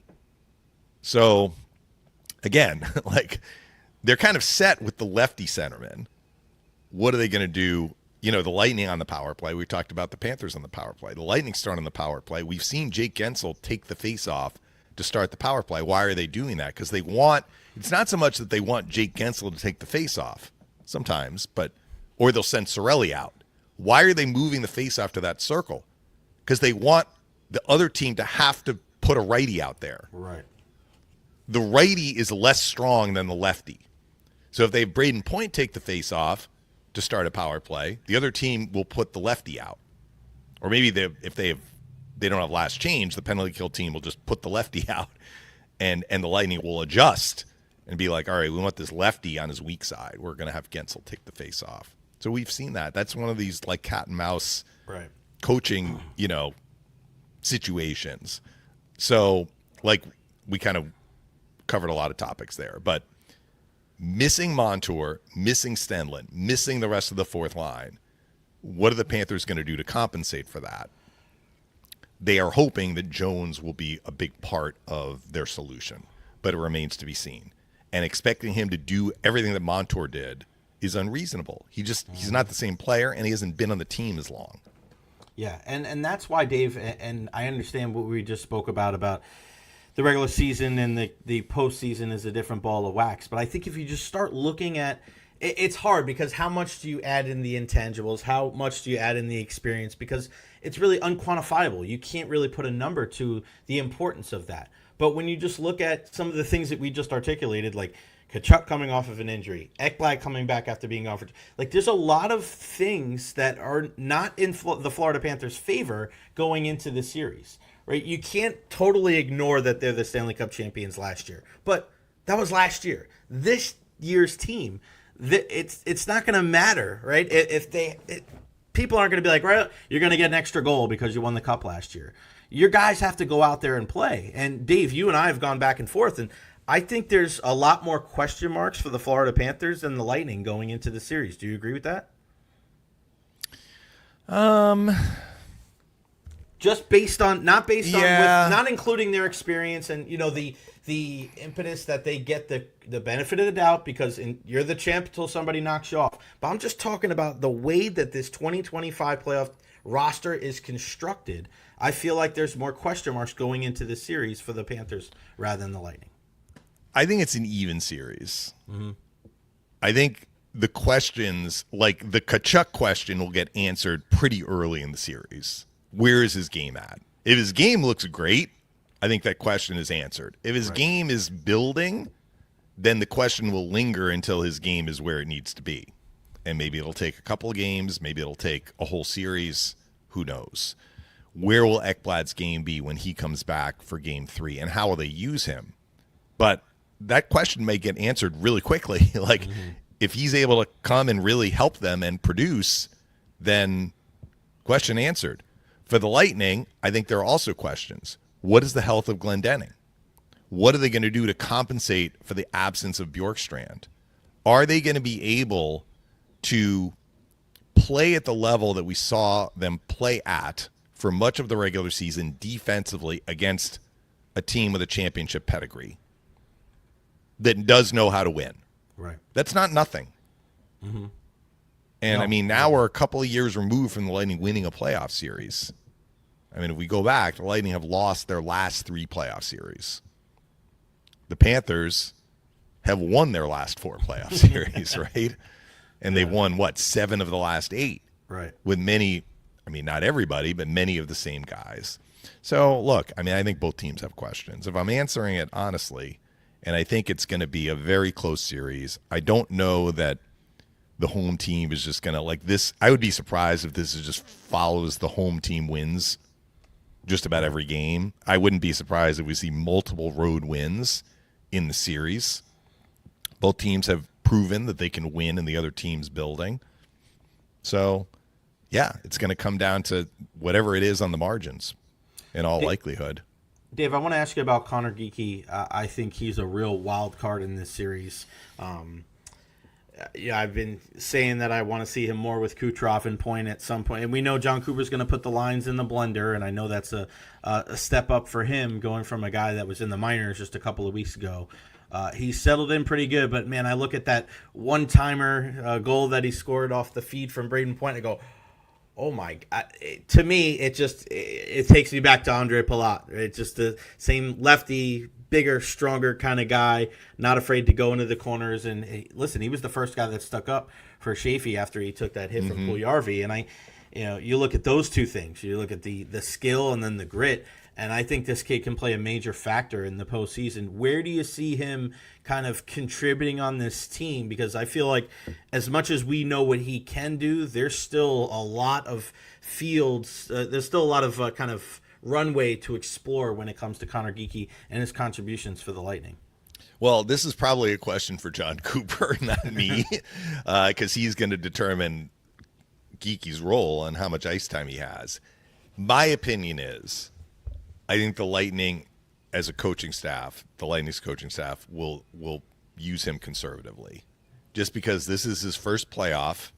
So, again, like, they're kind of set with the lefty centerman. What are they going to do? You know, the Lightning on the power play. We talked about the Panthers on the power play. The Lightning start on the power play. We've seen Jake Gensel take the face-off to start the power play. Why are they doing that? Because they want – it's not so much that they want Jake Gensel to take the face-off sometimes, or they'll send Cirelli out. Why are they moving the face-off to that circle? Because they want the other team to have to put a righty out there. Right. The righty is less strong than the lefty. So if they have Braden Point take the face-off to start a power play, the other team will put the lefty out. Or maybe if they don't have last change, the penalty kill team will just put the lefty out, and the Lightning will adjust and be like, all right, we want this lefty on his weak side. We're going to have Gensel take the face-off. So we've seen that. That's one of these like cat and mouse coaching, situations. So like we kind of covered a lot of topics there, but missing Montour, missing Stenlund, missing the rest of the fourth line. What are the Panthers going to do to compensate for that? They are hoping that Jones will be a big part of their solution, but it remains to be seen. And expecting him to do everything that Montour did is unreasonable. He's not the same player, and he hasn't been on the team as long. Yeah, and that's why, Dave, and I understand what we just spoke about the regular season and the postseason is a different ball of wax. But I think if you just start looking at it's hard because how much do you add in the intangibles? How much do you add in the experience? Because it's really unquantifiable. You can't really put a number to the importance of that. But when you just look at some of the things that we just articulated, like Tkachuk coming off of an injury, Ekblad coming back after being offered, like there's a lot of things that are not in the Florida Panthers' favor going into the series, right? You can't totally ignore that they're the Stanley Cup champions last year, but that was last year. This year's team, it's not going to matter, right? People aren't going to be like, right, you're going to get an extra goal because you won the cup last year. Your guys have to go out there and play. And Dave, you and I have gone back and forth, and I think there's a lot more question marks for the Florida Panthers than the Lightning going into the series. Do you agree with that? Just based on, not including their experience and the impetus that they get the benefit of the doubt because you're the champ until somebody knocks you off. But I'm just talking about the way that this 2025 playoff roster is constructed. I feel like there's more question marks going into the series for the Panthers rather than the Lightning. I think it's an even series. Mm-hmm. I think the questions, like the Tkachuk question, will get answered pretty early in the series. Where is his game at? If his game looks great, I think that question is answered. If his game is building, then the question will linger until his game is where it needs to be. And maybe it'll take a couple of games. Maybe it'll take a whole series. Who knows? Where will Ekblad's game be when he comes back for game 3? And how will they use him? But that question may get answered really quickly. If he's able to come and really help them and produce, then question answered. For the Lightning, I think there are also questions. What is the health of Glendening? What are they going to do to compensate for the absence of Bjorkstrand? Are they going to be able to play at the level that we saw them play at for much of the regular season defensively against a team with a championship pedigree that does know how to win? Right. That's not nothing. Mm-hmm. And, now we're a couple of years removed from the Lightning winning a playoff series. If we go back, the Lightning have lost their last 3 playoff series. The Panthers have won their last 4 playoff series, right? And they've won, 7 of the last 8? Right. With many, not everybody, but many of the same guys. So, look, I think both teams have questions. If I'm answering it honestly, and I think it's going to be a very close series, I don't know that the home team is just going to like this. I would be surprised if this is just follows the home team wins just about every game. I wouldn't be surprised if we see multiple road wins in the series. Both teams have proven that they can win in the other team's building. So, yeah, it's going to come down to whatever it is on the margins in all likelihood. Dave, I want to ask you about Connor Geekie. I think he's a real wild card in this series. I've been saying that I want to see him more with Kucherov and Point at some point. And we know John Cooper's going to put the lines in the blender, and I know that's a step up for him going from a guy that was in the minors just a couple of weeks ago. He's settled in pretty good, but, man, I look at that one-timer goal that he scored off the feed from Braden Point, and I go, oh, my God. To me, it takes me back to Andre Palat. It's just the same lefty, bigger, stronger kind of guy, not afraid to go into the corners. And listen, he was the first guy that stuck up for Chaffee after he took that hit from Puljujarvi. And you look at those two things. You look at the skill and then the grit. And I think this kid can play a major factor in the postseason. Where do you see him kind of contributing on this team? Because I feel like as much as we know what he can do, there's still a lot of fields. There's still a lot of kind of runway to explore when it comes to Connor Geekie and his contributions for the Lightning. Well, this is probably a question for John Cooper, not me, because he's going to determine Geeky's role and how much ice time he has. My opinion is, I think the Lightning, as a coaching staff, the Lightning's coaching staff will use him conservatively, just because this is his first playoff,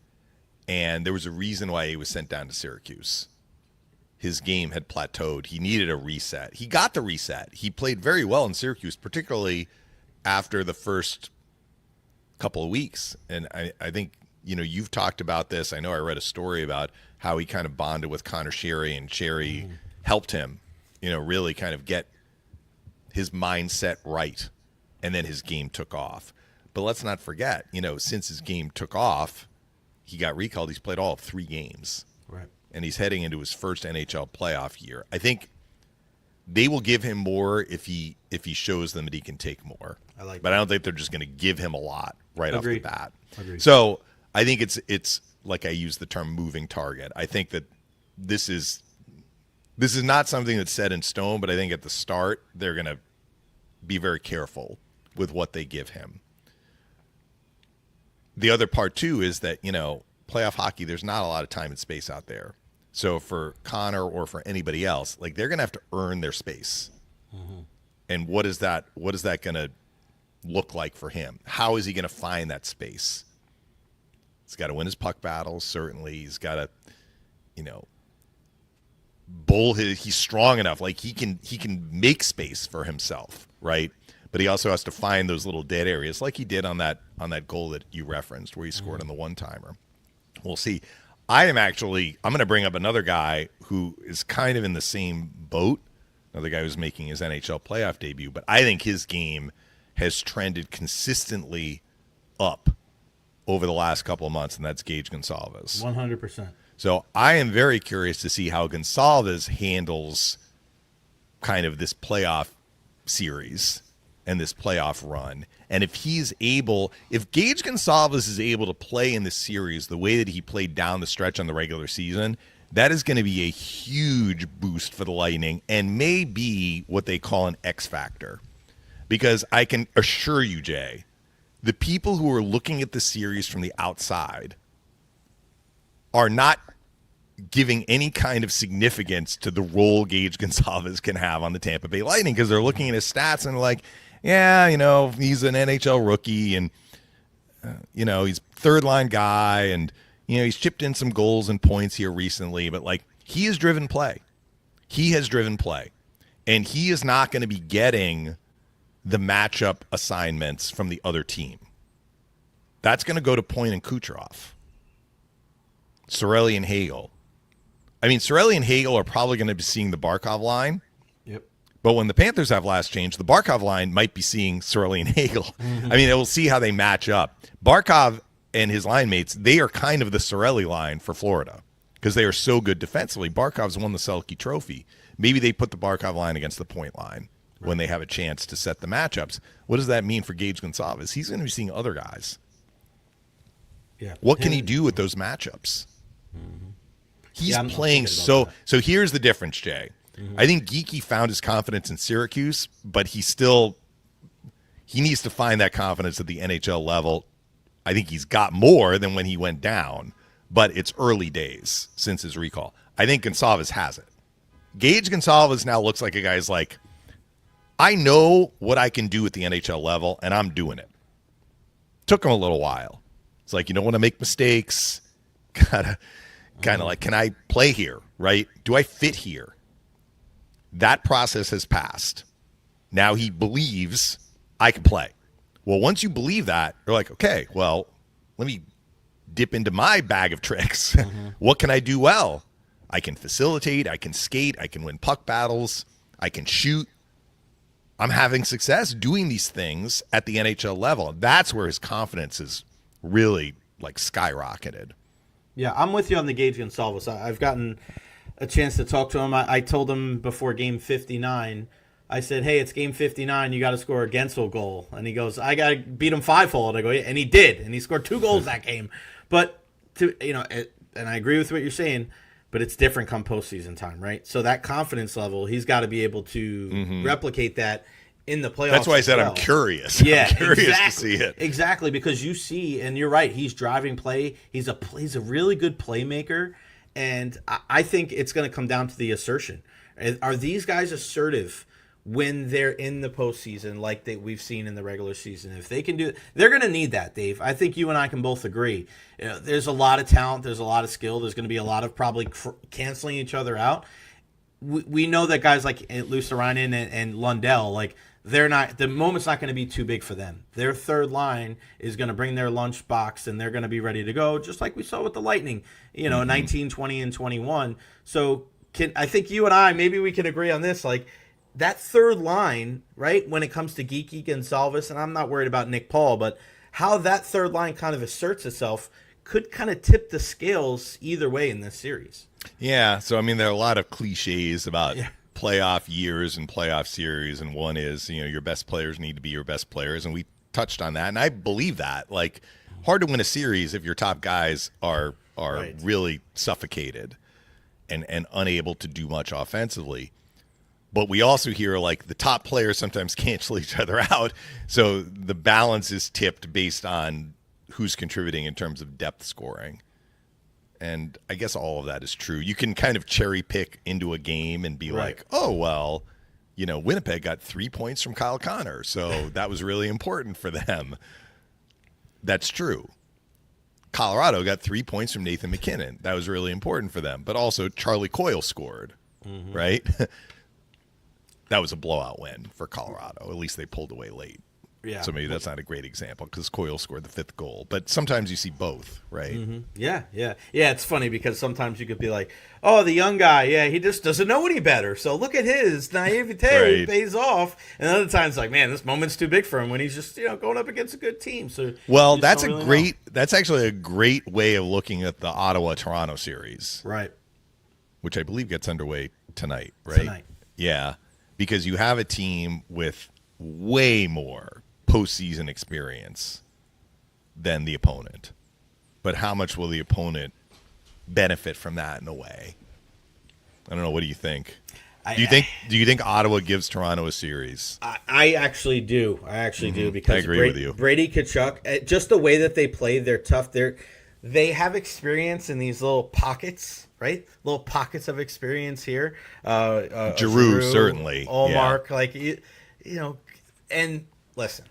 and there was a reason why he was sent down to Syracuse. His game had plateaued. He needed a reset. He got the reset. He played very well in Syracuse, particularly after the first couple of weeks. And I think, you've talked about this. I know I read a story about how he kind of bonded with Connor Sherry, and Sherry helped him, really kind of get his mindset right. And then his game took off. But let's not forget, since his game took off, he got recalled. He's played all of 3 games. Right. And he's heading into his first NHL playoff year. I think they will give him more if he shows them that he can take more. But I don't think they're just going to give him a lot right off the bat. Agreed. So I think it's like I use the term moving target. I think that this is not something that's set in stone, but I think at the start they're going to be very careful with what they give him. The other part too is that, playoff hockey, there's not a lot of time and space out there. So for Connor or for anybody else, like, they're going to have to earn their space. Mm-hmm. And what is that going to look like for him? How is he going to find that space? He's got to win his puck battles, certainly. He's got to, he's strong enough. Like, he can make space for himself, right? But he also has to find those little dead areas, like he did on that goal that you referenced, where he scored on the one-timer. We'll see. I'm going to bring up another guy who is kind of in the same boat, another guy who's making his NHL playoff debut, but I think his game has trended consistently up over the last couple of months, and that's Gage Gonsalves. 100%. So I am very curious to see how Gonsalves handles kind of this playoff series and this playoff run. And if Gage Gonsalves is able to play in this series the way that he played down the stretch on the regular season, that is going to be a huge boost for the Lightning and may be what they call an X factor. Because I can assure you, Jay, the people who are looking at the series from the outside are not giving any kind of significance to the role Gage Gonsalves can have on the Tampa Bay Lightning, because they're looking at his stats and they're like, yeah, he's an NHL rookie, and he's third-line guy, and he's chipped in some goals and points here recently, but like, he has driven play. He has driven play, and he is not going to be getting the matchup assignments from the other team. That's going to go to Point and Kucherov, Cirelli and Hagel. I mean, Cirelli and Hagel are probably going to be seeing the Barkov line. Yep. But when the Panthers have last change, the Barkov line might be seeing Cirelli and Hagel. Mm-hmm. I mean, we'll see how they match up. Barkov and his line mates, they are kind of the Cirelli line for Florida because they are so good defensively. Barkov's won the Selke Trophy. Maybe they put the Barkov line against the point line when they have a chance to set the matchups. What does that mean for Gage Gonsalves? He's going to be seeing other guys. Yeah. What can he do with those matchups? Mm-hmm. He's playing so. So here's the difference, Jay. Mm-hmm. I think Geeky found his confidence in Syracuse, but he needs to find that confidence at the NHL level. I think he's got more than when he went down, but it's early days since his recall. I think Gonsalves has it. Gage Gonsalves now looks like a guy's like, I know what I can do at the NHL level, and I'm doing it. Took him a little while. It's like, you don't want to make mistakes. Gotta kind of like, can I play here, right? Do I fit here? That process has passed. Now he believes I can play. Well, once you believe that, you're like, okay, well, let me dip into my bag of tricks. Mm-hmm. What can I do well? I can facilitate, I can skate, I can win puck battles, I can shoot. I'm having success doing these things at the NHL level. That's where his confidence is really like skyrocketed. Yeah, I'm with you on the Gage Gonsalves. I've gotten a chance to talk to him. I told him before game 59, I said, hey, it's game 59. You got to score a Gensel goal. And he goes, I got to beat him 5-fold. I go, yeah. And he did. And he scored 2 goals that game. But, and I agree with what you're saying, but it's different come postseason time, right? So that confidence level, he's got to be able to replicate that in the playoffs. That's why I said well. I'm curious. Yeah, I'm curious exactly, to see it. Exactly, because you see, and you're right, he's driving play. He's a really good playmaker, and I think it's going to come down to the assertion. Are these guys assertive when they're in the postseason like we've seen in the regular season? If they can do it, they're going to need that, Dave. I think you and I can both agree. There's a lot of talent. There's a lot of skill. There's going to be a lot of probably canceling each other out. We know that guys like Luostarinen and Lundell, like, they're not, the moment's not going to be too big for them. Their third line is going to bring their lunch box, and they're going to be ready to go, just like we saw with the Lightning, 19, 20, and 21. So I think you and I, maybe we can agree on this, like, that third line, right, when it comes to Geeky, Gonsalves, and I'm not worried about Nick Paul, but how that third line kind of asserts itself could kind of tip the scales either way in this series. Yeah, so, I mean, there are a lot of cliches about playoff years and playoff series, and one is, your best players need to be your best players, and we touched on that, and I believe that. Like, hard to win a series if your top guys are right. really suffocated and unable to do much offensively. But we also hear, like, the top players sometimes cancel each other out, so the balance is tipped based on who's contributing in terms of depth scoring. And I guess all of that is true. You can kind of cherry pick into a game and be like, oh, well, Winnipeg got 3 points from Kyle Connor, so that was really important for them. That's true. Colorado got 3 points from Nathan McKinnon. That was really important for them. But also Charlie Coyle scored, right? That was a blowout win for Colorado. At least they pulled away late. Yeah. So maybe that's not a great example because Coyle scored the 5th goal. But sometimes you see both, right? Mm-hmm. Yeah. It's funny because sometimes you could be like, oh, the young guy, he just doesn't know any better. So look at his naivete, He pays off. And other times, like, man, this moment's too big for him when he's just going up against a good team. So that's that's actually a great way of looking at the Ottawa-Toronto series, right? Which I believe gets underway tonight, right? Tonight, yeah, because you have a team with way more postseason experience than the opponent. But how much will the opponent benefit from that in a way? I don't know. What do you think? Do you think Ottawa gives Toronto a series? I actually do. Do because I agree with you. Brady Tkachuk, just the way that they play, they're tough. They have experience in these little pockets, right? Little pockets of experience here. Giroux certainly. Allmark, and listen.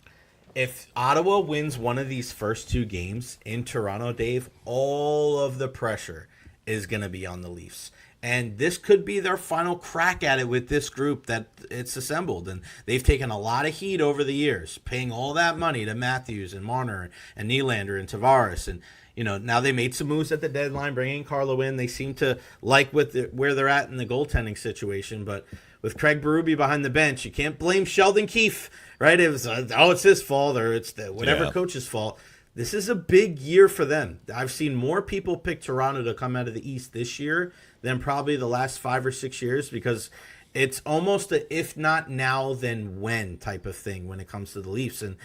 If Ottawa wins one of these first 2 games in Toronto, Dave, all of the pressure is going to be on the Leafs. And this could be their final crack at it with this group that it's assembled. And they've taken a lot of heat over the years, paying all that money to Matthews and Marner and Nylander and Tavares. And, now they made some moves at the deadline, bringing Carlo in. They seem to like where they're at in the goaltending situation. But with Craig Berube behind the bench, you can't blame Sheldon Keefe. Right? It was, it's his fault or it's whatever coach's fault. This is a big year for them. I've seen more people pick Toronto to come out of the East this year than probably the last 5 or 6 years because it's almost a if not now, then when type of thing when it comes to the Leafs. And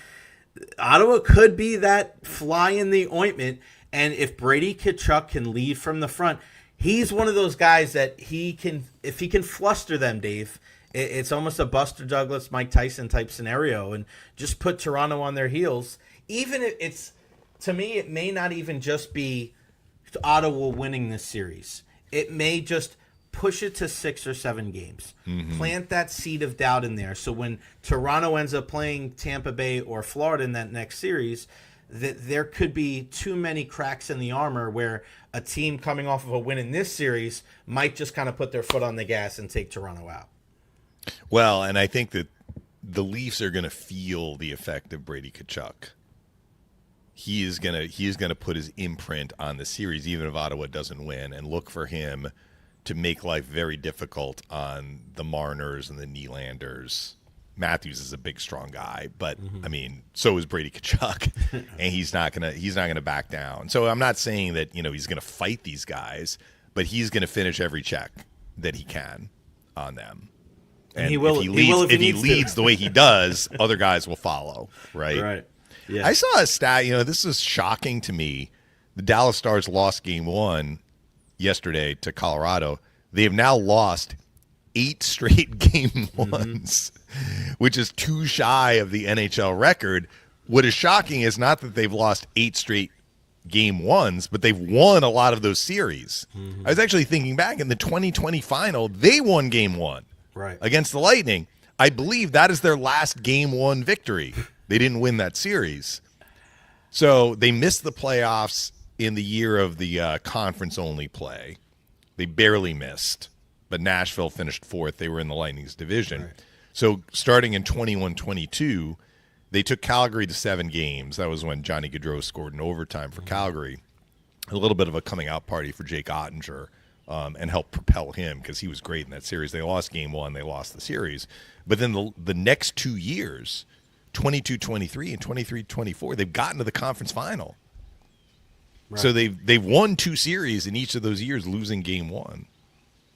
Ottawa could be that fly in the ointment. And if Brady Tkachuk can lead from the front, he's one of those guys that if he can fluster them, Dave, it's almost a Buster Douglas, Mike Tyson type scenario and just put Toronto on their heels. Even if to me, it may not even just be Ottawa winning this series. It may just push it to 6 or 7 games. Plant that seed of doubt in there. So when Toronto ends up playing Tampa Bay or Florida in that next series, that there could be too many cracks in the armor where a team coming off of a win in this series might just kind of put their foot on the gas and take Toronto out. Well, and I think that the Leafs are going to feel the effect of Brady Tkachuk. He is going to put his imprint on the series, even if Ottawa doesn't win, and look for him to make life very difficult on the Marners and the Nylanders. Matthews is a big, strong guy, but I mean, so is Brady Tkachuk, and he's not gonna back down. So I'm not saying that he's going to fight these guys, but he's going to finish every check that he can on them. And he will. If he leads the way he does, other guys will follow. Right. Right. Yeah. I saw a stat. This is shocking to me. The Dallas Stars lost Game 1 yesterday to Colorado. They have now lost 8 straight game ones, which is 2 shy of the NHL record. What is shocking is not that they've lost 8 straight game ones, but they've won a lot of those series. I was actually thinking back in the 2020 final, they won game 1 against the Lightning. I believe that is their last game 1 victory. They didn't win that series. So they missed the playoffs in the year of the conference-only play. They barely missed, but Nashville finished 4th. They were in the Lightning's division. So starting in 21-22, they took Calgary to 7 games. That was when Johnny Gaudreau scored in overtime for Calgary. A little bit of a coming-out party for Jake Ottinger and helped propel him because he was great in that series. They lost game 1. They lost the series. But then the next 2 years, 22-23 and 23-24, they've gotten to the conference final. So they've won 2 series in each of those years, losing game 1.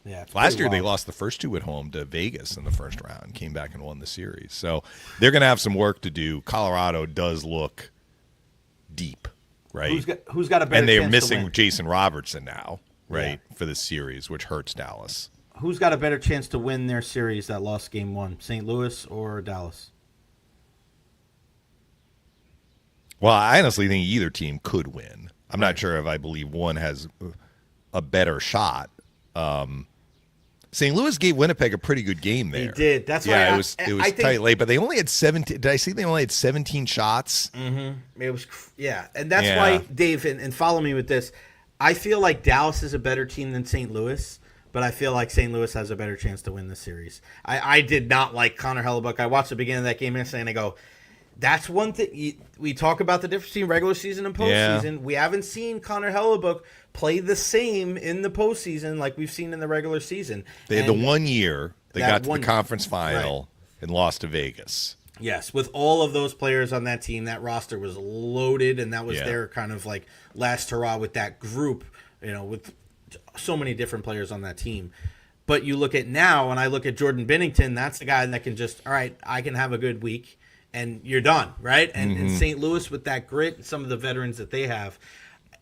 Yeah. Last year they lost the first 2 at home to Vegas in the first round, came back and won the series. So they're going to have some work to do. Colorado does look deep, right? Who's got a better? And they're chance missing to win? Jason Robertson now, right, for this series, which hurts Dallas. Who's got a better chance to win their series that lost game 1, St. Louis or Dallas? Well, I honestly think either team could win. I'm not sure if I believe one has a better shot. St. Louis gave Winnipeg a pretty good game there. They did. That's why it was tight late, but they only had 17. Did I see they only had 17 shots? It was, and that's why, Dave, and follow me with this. I feel like Dallas is a better team than St. Louis, but I feel like St. Louis has a better chance to win the series. I did not like Connor Hellebuck. I watched the beginning of that game yesterday, and I go, that's one thing. We talk about the difference between regular season and postseason. Yeah. We haven't seen Connor Hellebuck play the same in the postseason like we've seen in the regular season. They had the 1 year they got to the conference final and lost to Vegas. Yes, with all of those players on that team, that roster was loaded, and that was their kind of like last hurrah with that group, with so many different players on that team. But you look at now, and I look at Jordan Binnington, that's the guy that can just, all right, I can have a good week, and you're done, right? And St. Louis with that grit, some of the veterans that they have,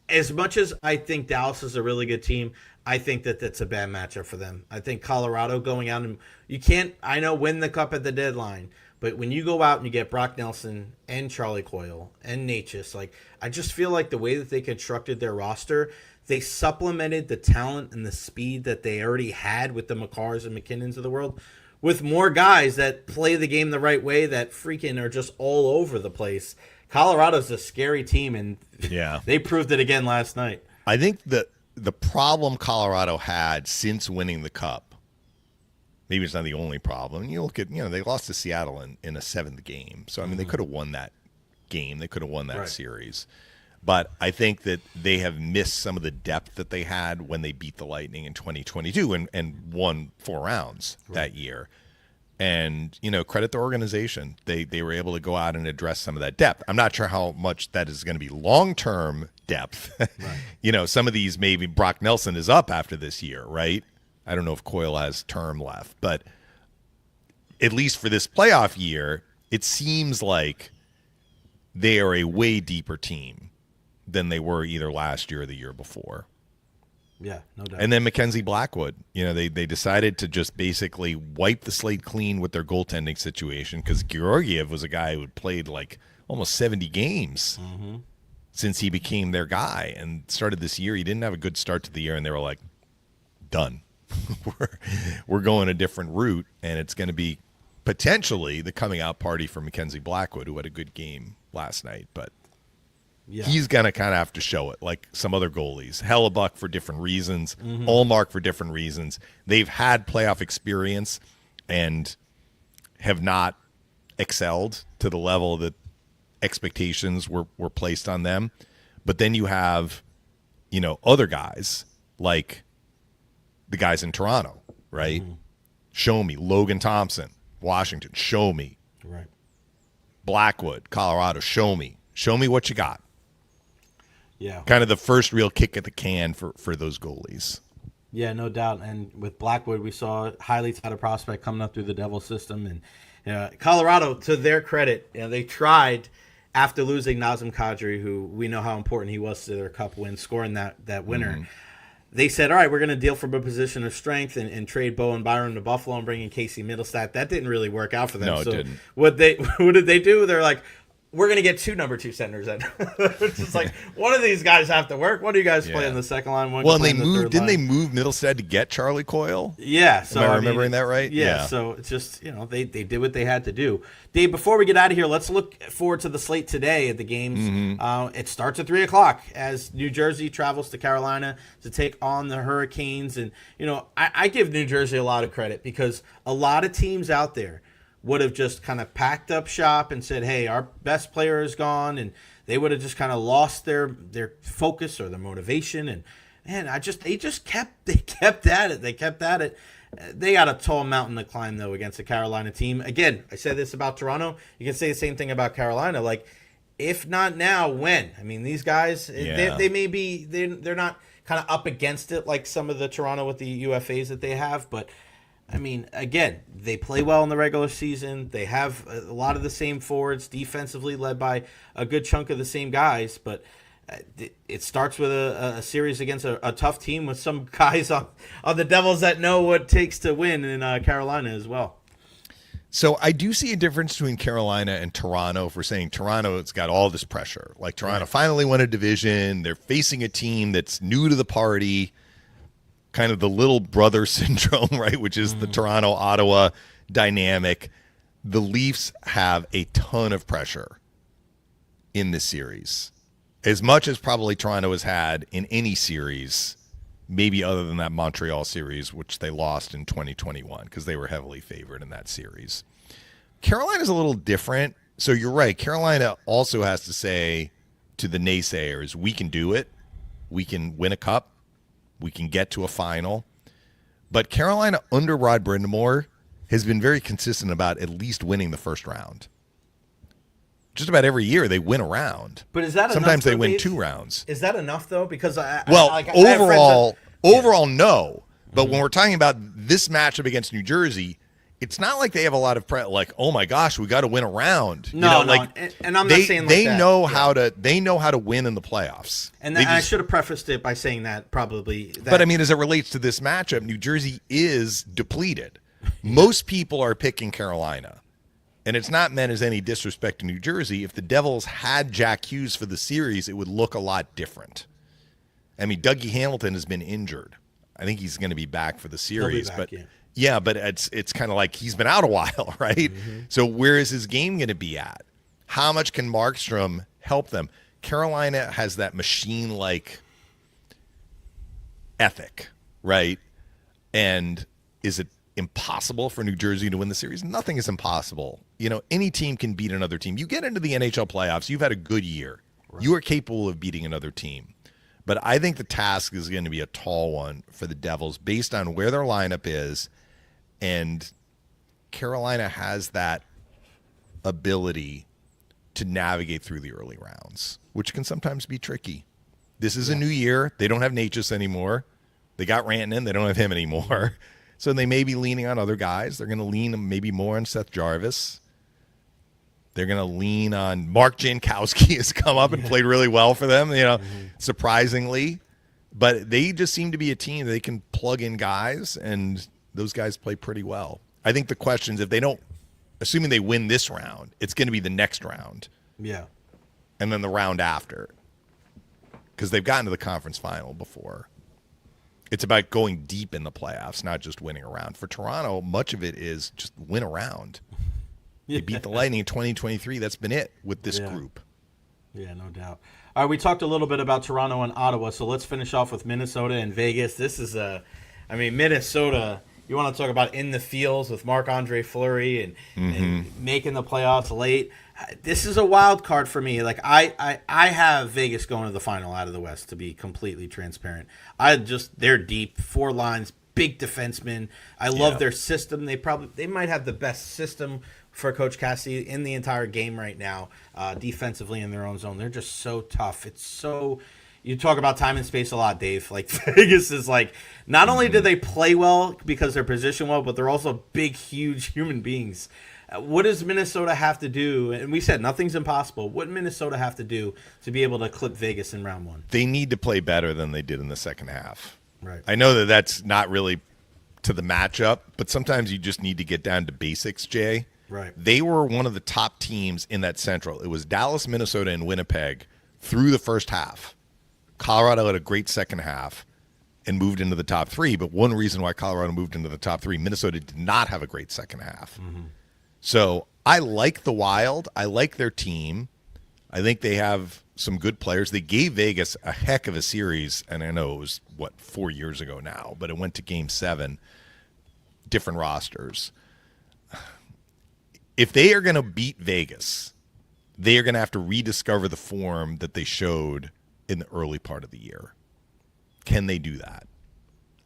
as much as I think Dallas is a really good team, I think that that's a bad matchup for them. I think Colorado going out and you can't, I know, win the cup at the deadline, but when you go out and you get Brock Nelson and Charlie Coyle and Natchez, like I just feel like the way that they constructed their roster, they supplemented the talent and the speed that they already had with the McCarrs and McKinnons of the world with more guys that play the game the right way that freaking are just all over the place. Colorado's a scary team, and they proved it again last night. I think that the problem Colorado had since winning the Cup, maybe it's not the only problem. You look at, they lost to Seattle in a 7th game. So, I mean, they could have won that game. They could have won that series. But I think that they have missed some of the depth that they had when they beat the Lightning in 2022 and won 4 rounds that year. And, credit the organization. They were able to go out and address some of that depth. I'm not sure how much that is going to be long-term depth. Some of these, maybe Brock Nelson is up after this year, right? I don't know if Coyle has term left. But at least for this playoff year, it seems like they are a way deeper team than they were either last year or the year before. Yeah, no doubt. And then Mackenzie Blackwood, they decided to just basically wipe the slate clean with their goaltending situation because Georgiev was a guy who had played like almost 70 games since he became their guy and started this year. He didn't have a good start to the year, and they were like, done. we're going a different route, and it's going to be potentially the coming out party for Mackenzie Blackwood, who had a good game last night, but he's going to kind of have to show it like some other goalies. Hellebuck for different reasons, Ullmark for different reasons. They've had playoff experience and have not excelled to the level that expectations were placed on them. But then you have, other guys like the guys in Toronto, right? Show me. Logan Thompson, Washington, show me. Right. Blackwood, Colorado, show me. Show me what you got. Yeah. Kind of the first real kick at the can for those goalies. Yeah, no doubt. And with Blackwood, we saw a highly touted prospect coming up through the Devil system. And Colorado, to their credit, they tried after losing Nazem Kadri, who we know how important he was to their Cup win, scoring that winner. they said, all right, we're going to deal from a position of strength and trade Bowen Byram to Buffalo and bring in Casey Middlestat. That didn't really work out for them. No, it didn't. What did they do? They're like, we're going to get 2 number 2 centers in. It's just like, one of these guys have to work. One of you guys play in the second line. One well, and play in the third didn't line. they move Middlestead to get Charlie Coyle? Yeah. So Am I remembering that right? Yeah. So it's just, they did what they had to do. Dave, before we get out of here, let's look forward to the slate today at the games. Mm-hmm. It starts at 3:00 as New Jersey travels to Carolina to take on the Hurricanes. And, I give New Jersey a lot of credit because a lot of teams out there would have just kind of packed up shop and said, hey, our best player is gone, and they would have just kind of lost their focus or their motivation. And man, they kept at it. They kept at it. They got a tall mountain to climb though against the Carolina team. Again, I said this about Toronto. You can say the same thing about Carolina. Like, if not now, when? I mean, these guys, they may be, they're not kind of up against it like some of the Toronto with the UFAs that they have, but I mean, again, they play well in the regular season. They have a lot of the same forwards, defensively led by a good chunk of the same guys. But it starts with a series against a tough team with some guys on the Devils that know what it takes to win in Carolina as well. So I do see a difference between Carolina and Toronto for saying Toronto's got all this pressure. Like, Toronto finally won a division. They're facing a team that's new to the party. Kind of the little brother syndrome, right, which is the Toronto-Ottawa dynamic. The Leafs have a ton of pressure in this series, as much as probably Toronto has had in any series, maybe other than that Montreal series, which they lost in 2021 because they were heavily favored in that series. Carolina's a little different. So you're right. Carolina also has to say to the naysayers, we can do it. We can win a cup. We can get to a final. But Carolina under Rod Brind'Amour has been very consistent about at least winning the first round. Just about every year they win a round. But is that sometimes enough, they win Dave? 2 rounds? Is that enough though? Because overall, no. But when we're talking about this matchup against New Jersey, it's not like they have a lot of like, oh my gosh, we got to win a round. And I'm not saying like they that. know how to win in the playoffs. And I should have prefaced it by saying that probably. But I mean, as it relates to this matchup, New Jersey is depleted. Most people are picking Carolina, and it's not meant as any disrespect to New Jersey. If the Devils had Jack Hughes for the series, it would look a lot different. I mean, Dougie Hamilton has been injured. I think he's going to be back for the series, but it's kind of like he's been out a while, right? Mm-hmm. So where is his game going to be at? How much can Markstrom help them? Carolina has that machine-like ethic, right? And is it impossible for New Jersey to win the series? Nothing is impossible. Any team can beat another team. You get into the NHL playoffs, you've had a good year. Right. You are capable of beating another team. But I think the task is going to be a tall one for the Devils based on where their lineup is. And Carolina has that ability to navigate through the early rounds, which can sometimes be tricky. This is a new year. They don't have Natchez anymore. They got Rantanen. They don't have him anymore. So they may be leaning on other guys. They're going to lean maybe more on Seth Jarvis. They're going to lean on Mark Jankowski has come up and played really well for them, surprisingly. But they just seem to be a team that they can plug in guys, and those guys play pretty well. I think the question is, if they don't, assuming they win this round, it's going to be the next round. Yeah. And then the round after. Because they've gotten to the conference final before. It's about going deep in the playoffs, not just winning a round. For Toronto, much of it is just win a round. They beat the Lightning in 2023. That's been it with this group. Yeah, no doubt. All right, we talked a little bit about Toronto and Ottawa, so let's finish off with Minnesota and Vegas. This is Minnesota, you want to talk about in the fields with Marc-Andre Fleury and making the playoffs late. This is a wild card for me. Like I have Vegas going to the final out of the West, to be completely transparent. They're deep, 4 lines, big defensemen. I love their system. They might have the best system for Coach Cassidy in the entire game right now, defensively in their own zone. They're just so tough. You talk about time and space a lot, Dave. Like, Vegas is like, not only do they play well because they're positioned well, but they're also big, huge human beings. What does Minnesota have to do? And we said nothing's impossible. What does Minnesota have to do to be able to clip Vegas in round 1? They need to play better than they did in the second half. Right. I know that that's not really to the matchup, but sometimes you just need to get down to basics, Jay. Right. They were one of the top teams in that Central. It was Dallas, Minnesota, and Winnipeg through the first half. Colorado had a great second half and moved into the top three, but one reason why Colorado moved into the top three, Minnesota did not have a great second half. Mm-hmm. So I like the Wild. I like their team. I think they have some good players. They gave Vegas a heck of a series, and I know it was, 4 years ago now, but it went to Game 7, different rosters. If they are going to beat Vegas, they are going to have to rediscover the form that they showed in the early part of the year. Can they do that?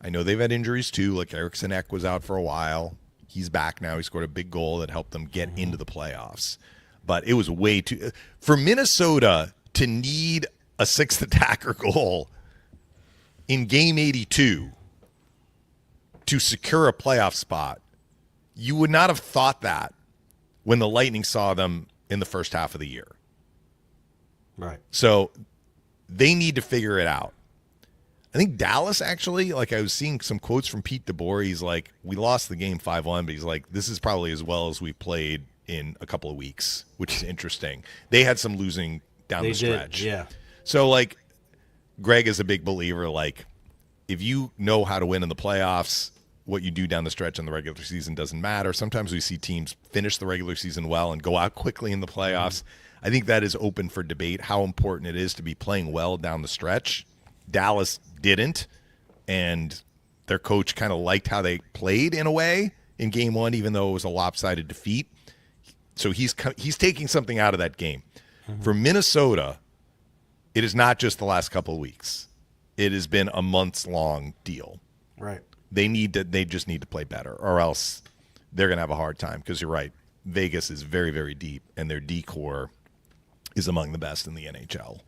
I know they've had injuries too, like Eriksson Ek was out for a while. He's back now. He scored a big goal that helped them get into the playoffs. But it was way too – for Minnesota to need a sixth attacker goal in Game 82 to secure a playoff spot, you would not have thought that when the Lightning saw them in the first half of the year. Right. So they need to figure it out. I think Dallas actually, like I was seeing some quotes from Pete DeBoer. He's like, we lost the game 5-1, but he's like, this is probably as well as we played in a couple of weeks, which is interesting. They had some losing down the stretch. Yeah. So, like, Greg is a big believer, like, if you know how to win in the playoffs, what you do down the stretch in the regular season doesn't matter. Sometimes we see teams finish the regular season well and go out quickly in the playoffs. I think that is open for debate, how important it is to be playing well down the stretch. Dallas didn't, and their coach kind of liked how they played in a way in Game 1, even though it was a lopsided defeat. So he's taking something out of that game. Mm-hmm. For Minnesota, it is not just the last couple of weeks. It has been a months-long deal. Right. They just need to play better, or else they're going to have a hard time, because you're right. Vegas is very, very deep, and their D-core is among the best in the NHL.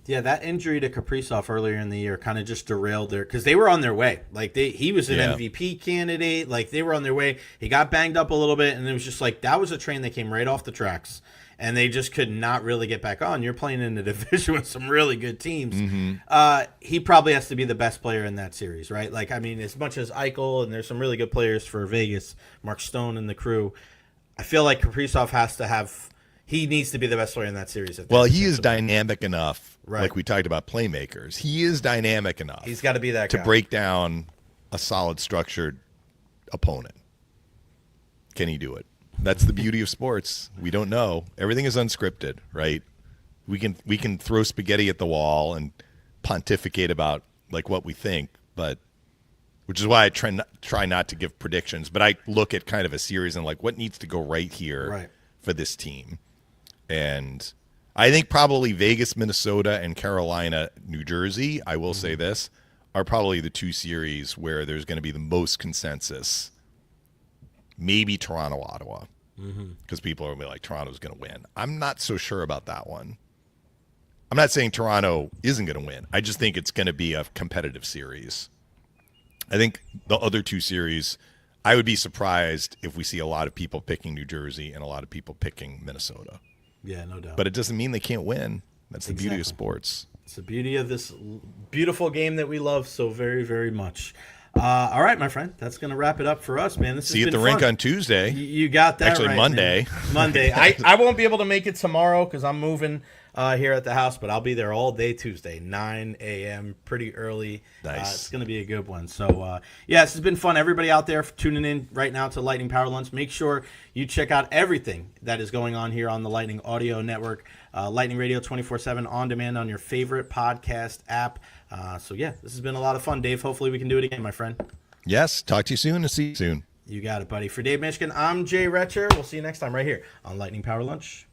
Yeah, that injury to Kaprizov earlier in the year kind of just derailed their – because they were on their way. Like, he was an MVP candidate. Like, they were on their way. He got banged up a little bit, and it was just like that was a train that came right off the tracks, and they just could not really get back on. You're playing in a division with some really good teams. Mm-hmm. He probably has to be the best player in that series, right? Like, I mean, as much as Eichel, and there's some really good players for Vegas, Mark Stone and the crew, I feel like Kaprizov has to have – he needs to be the best player in that series. Well, he is dynamic enough, right? Like we talked about playmakers. He is dynamic enough. He's got to be that guy to break down a solid, structured opponent. Can he do it? That's the beauty of sports. We don't know. Everything is unscripted, right? We can throw spaghetti at the wall and pontificate about like what we think, but which is why I try not to give predictions. But I look at kind of a series and like what needs to go right here for this team. And I think probably Vegas, Minnesota, and Carolina, New Jersey, I will say this, are probably the two series where there's going to be the most consensus. Maybe Toronto, Ottawa, because people are going to be like, Toronto's going to win. I'm not so sure about that one. I'm not saying Toronto isn't going to win. I just think it's going to be a competitive series. I think the other two series, I would be surprised if we see a lot of people picking New Jersey and a lot of people picking Minnesota. Yeah, no doubt. But it doesn't mean they can't win. That's the beauty of sports. It's the beauty of this beautiful game that we love so very, very much. All right, my friend. That's going to wrap it up for us, man. See you at the rink on Tuesday. You got that Actually, right, Monday. Man. Monday. I won't be able to make it tomorrow because I'm moving here at the house, but I'll be there all day Tuesday, 9 a.m., pretty early. Nice. It's going to be a good one. So, this has been fun. Everybody out there tuning in right now to Lightning Power Lunch, make sure you check out everything that is going on here on the Lightning Audio Network. Lightning Radio 24/7 on demand on your favorite podcast app. This has been a lot of fun, Dave. Hopefully we can do it again, my friend. Yes. Talk to you soon and see you soon. You got it, buddy. For Dave Mishkin, I'm Jay Retcher. We'll see you next time right here on Lightning Power Lunch.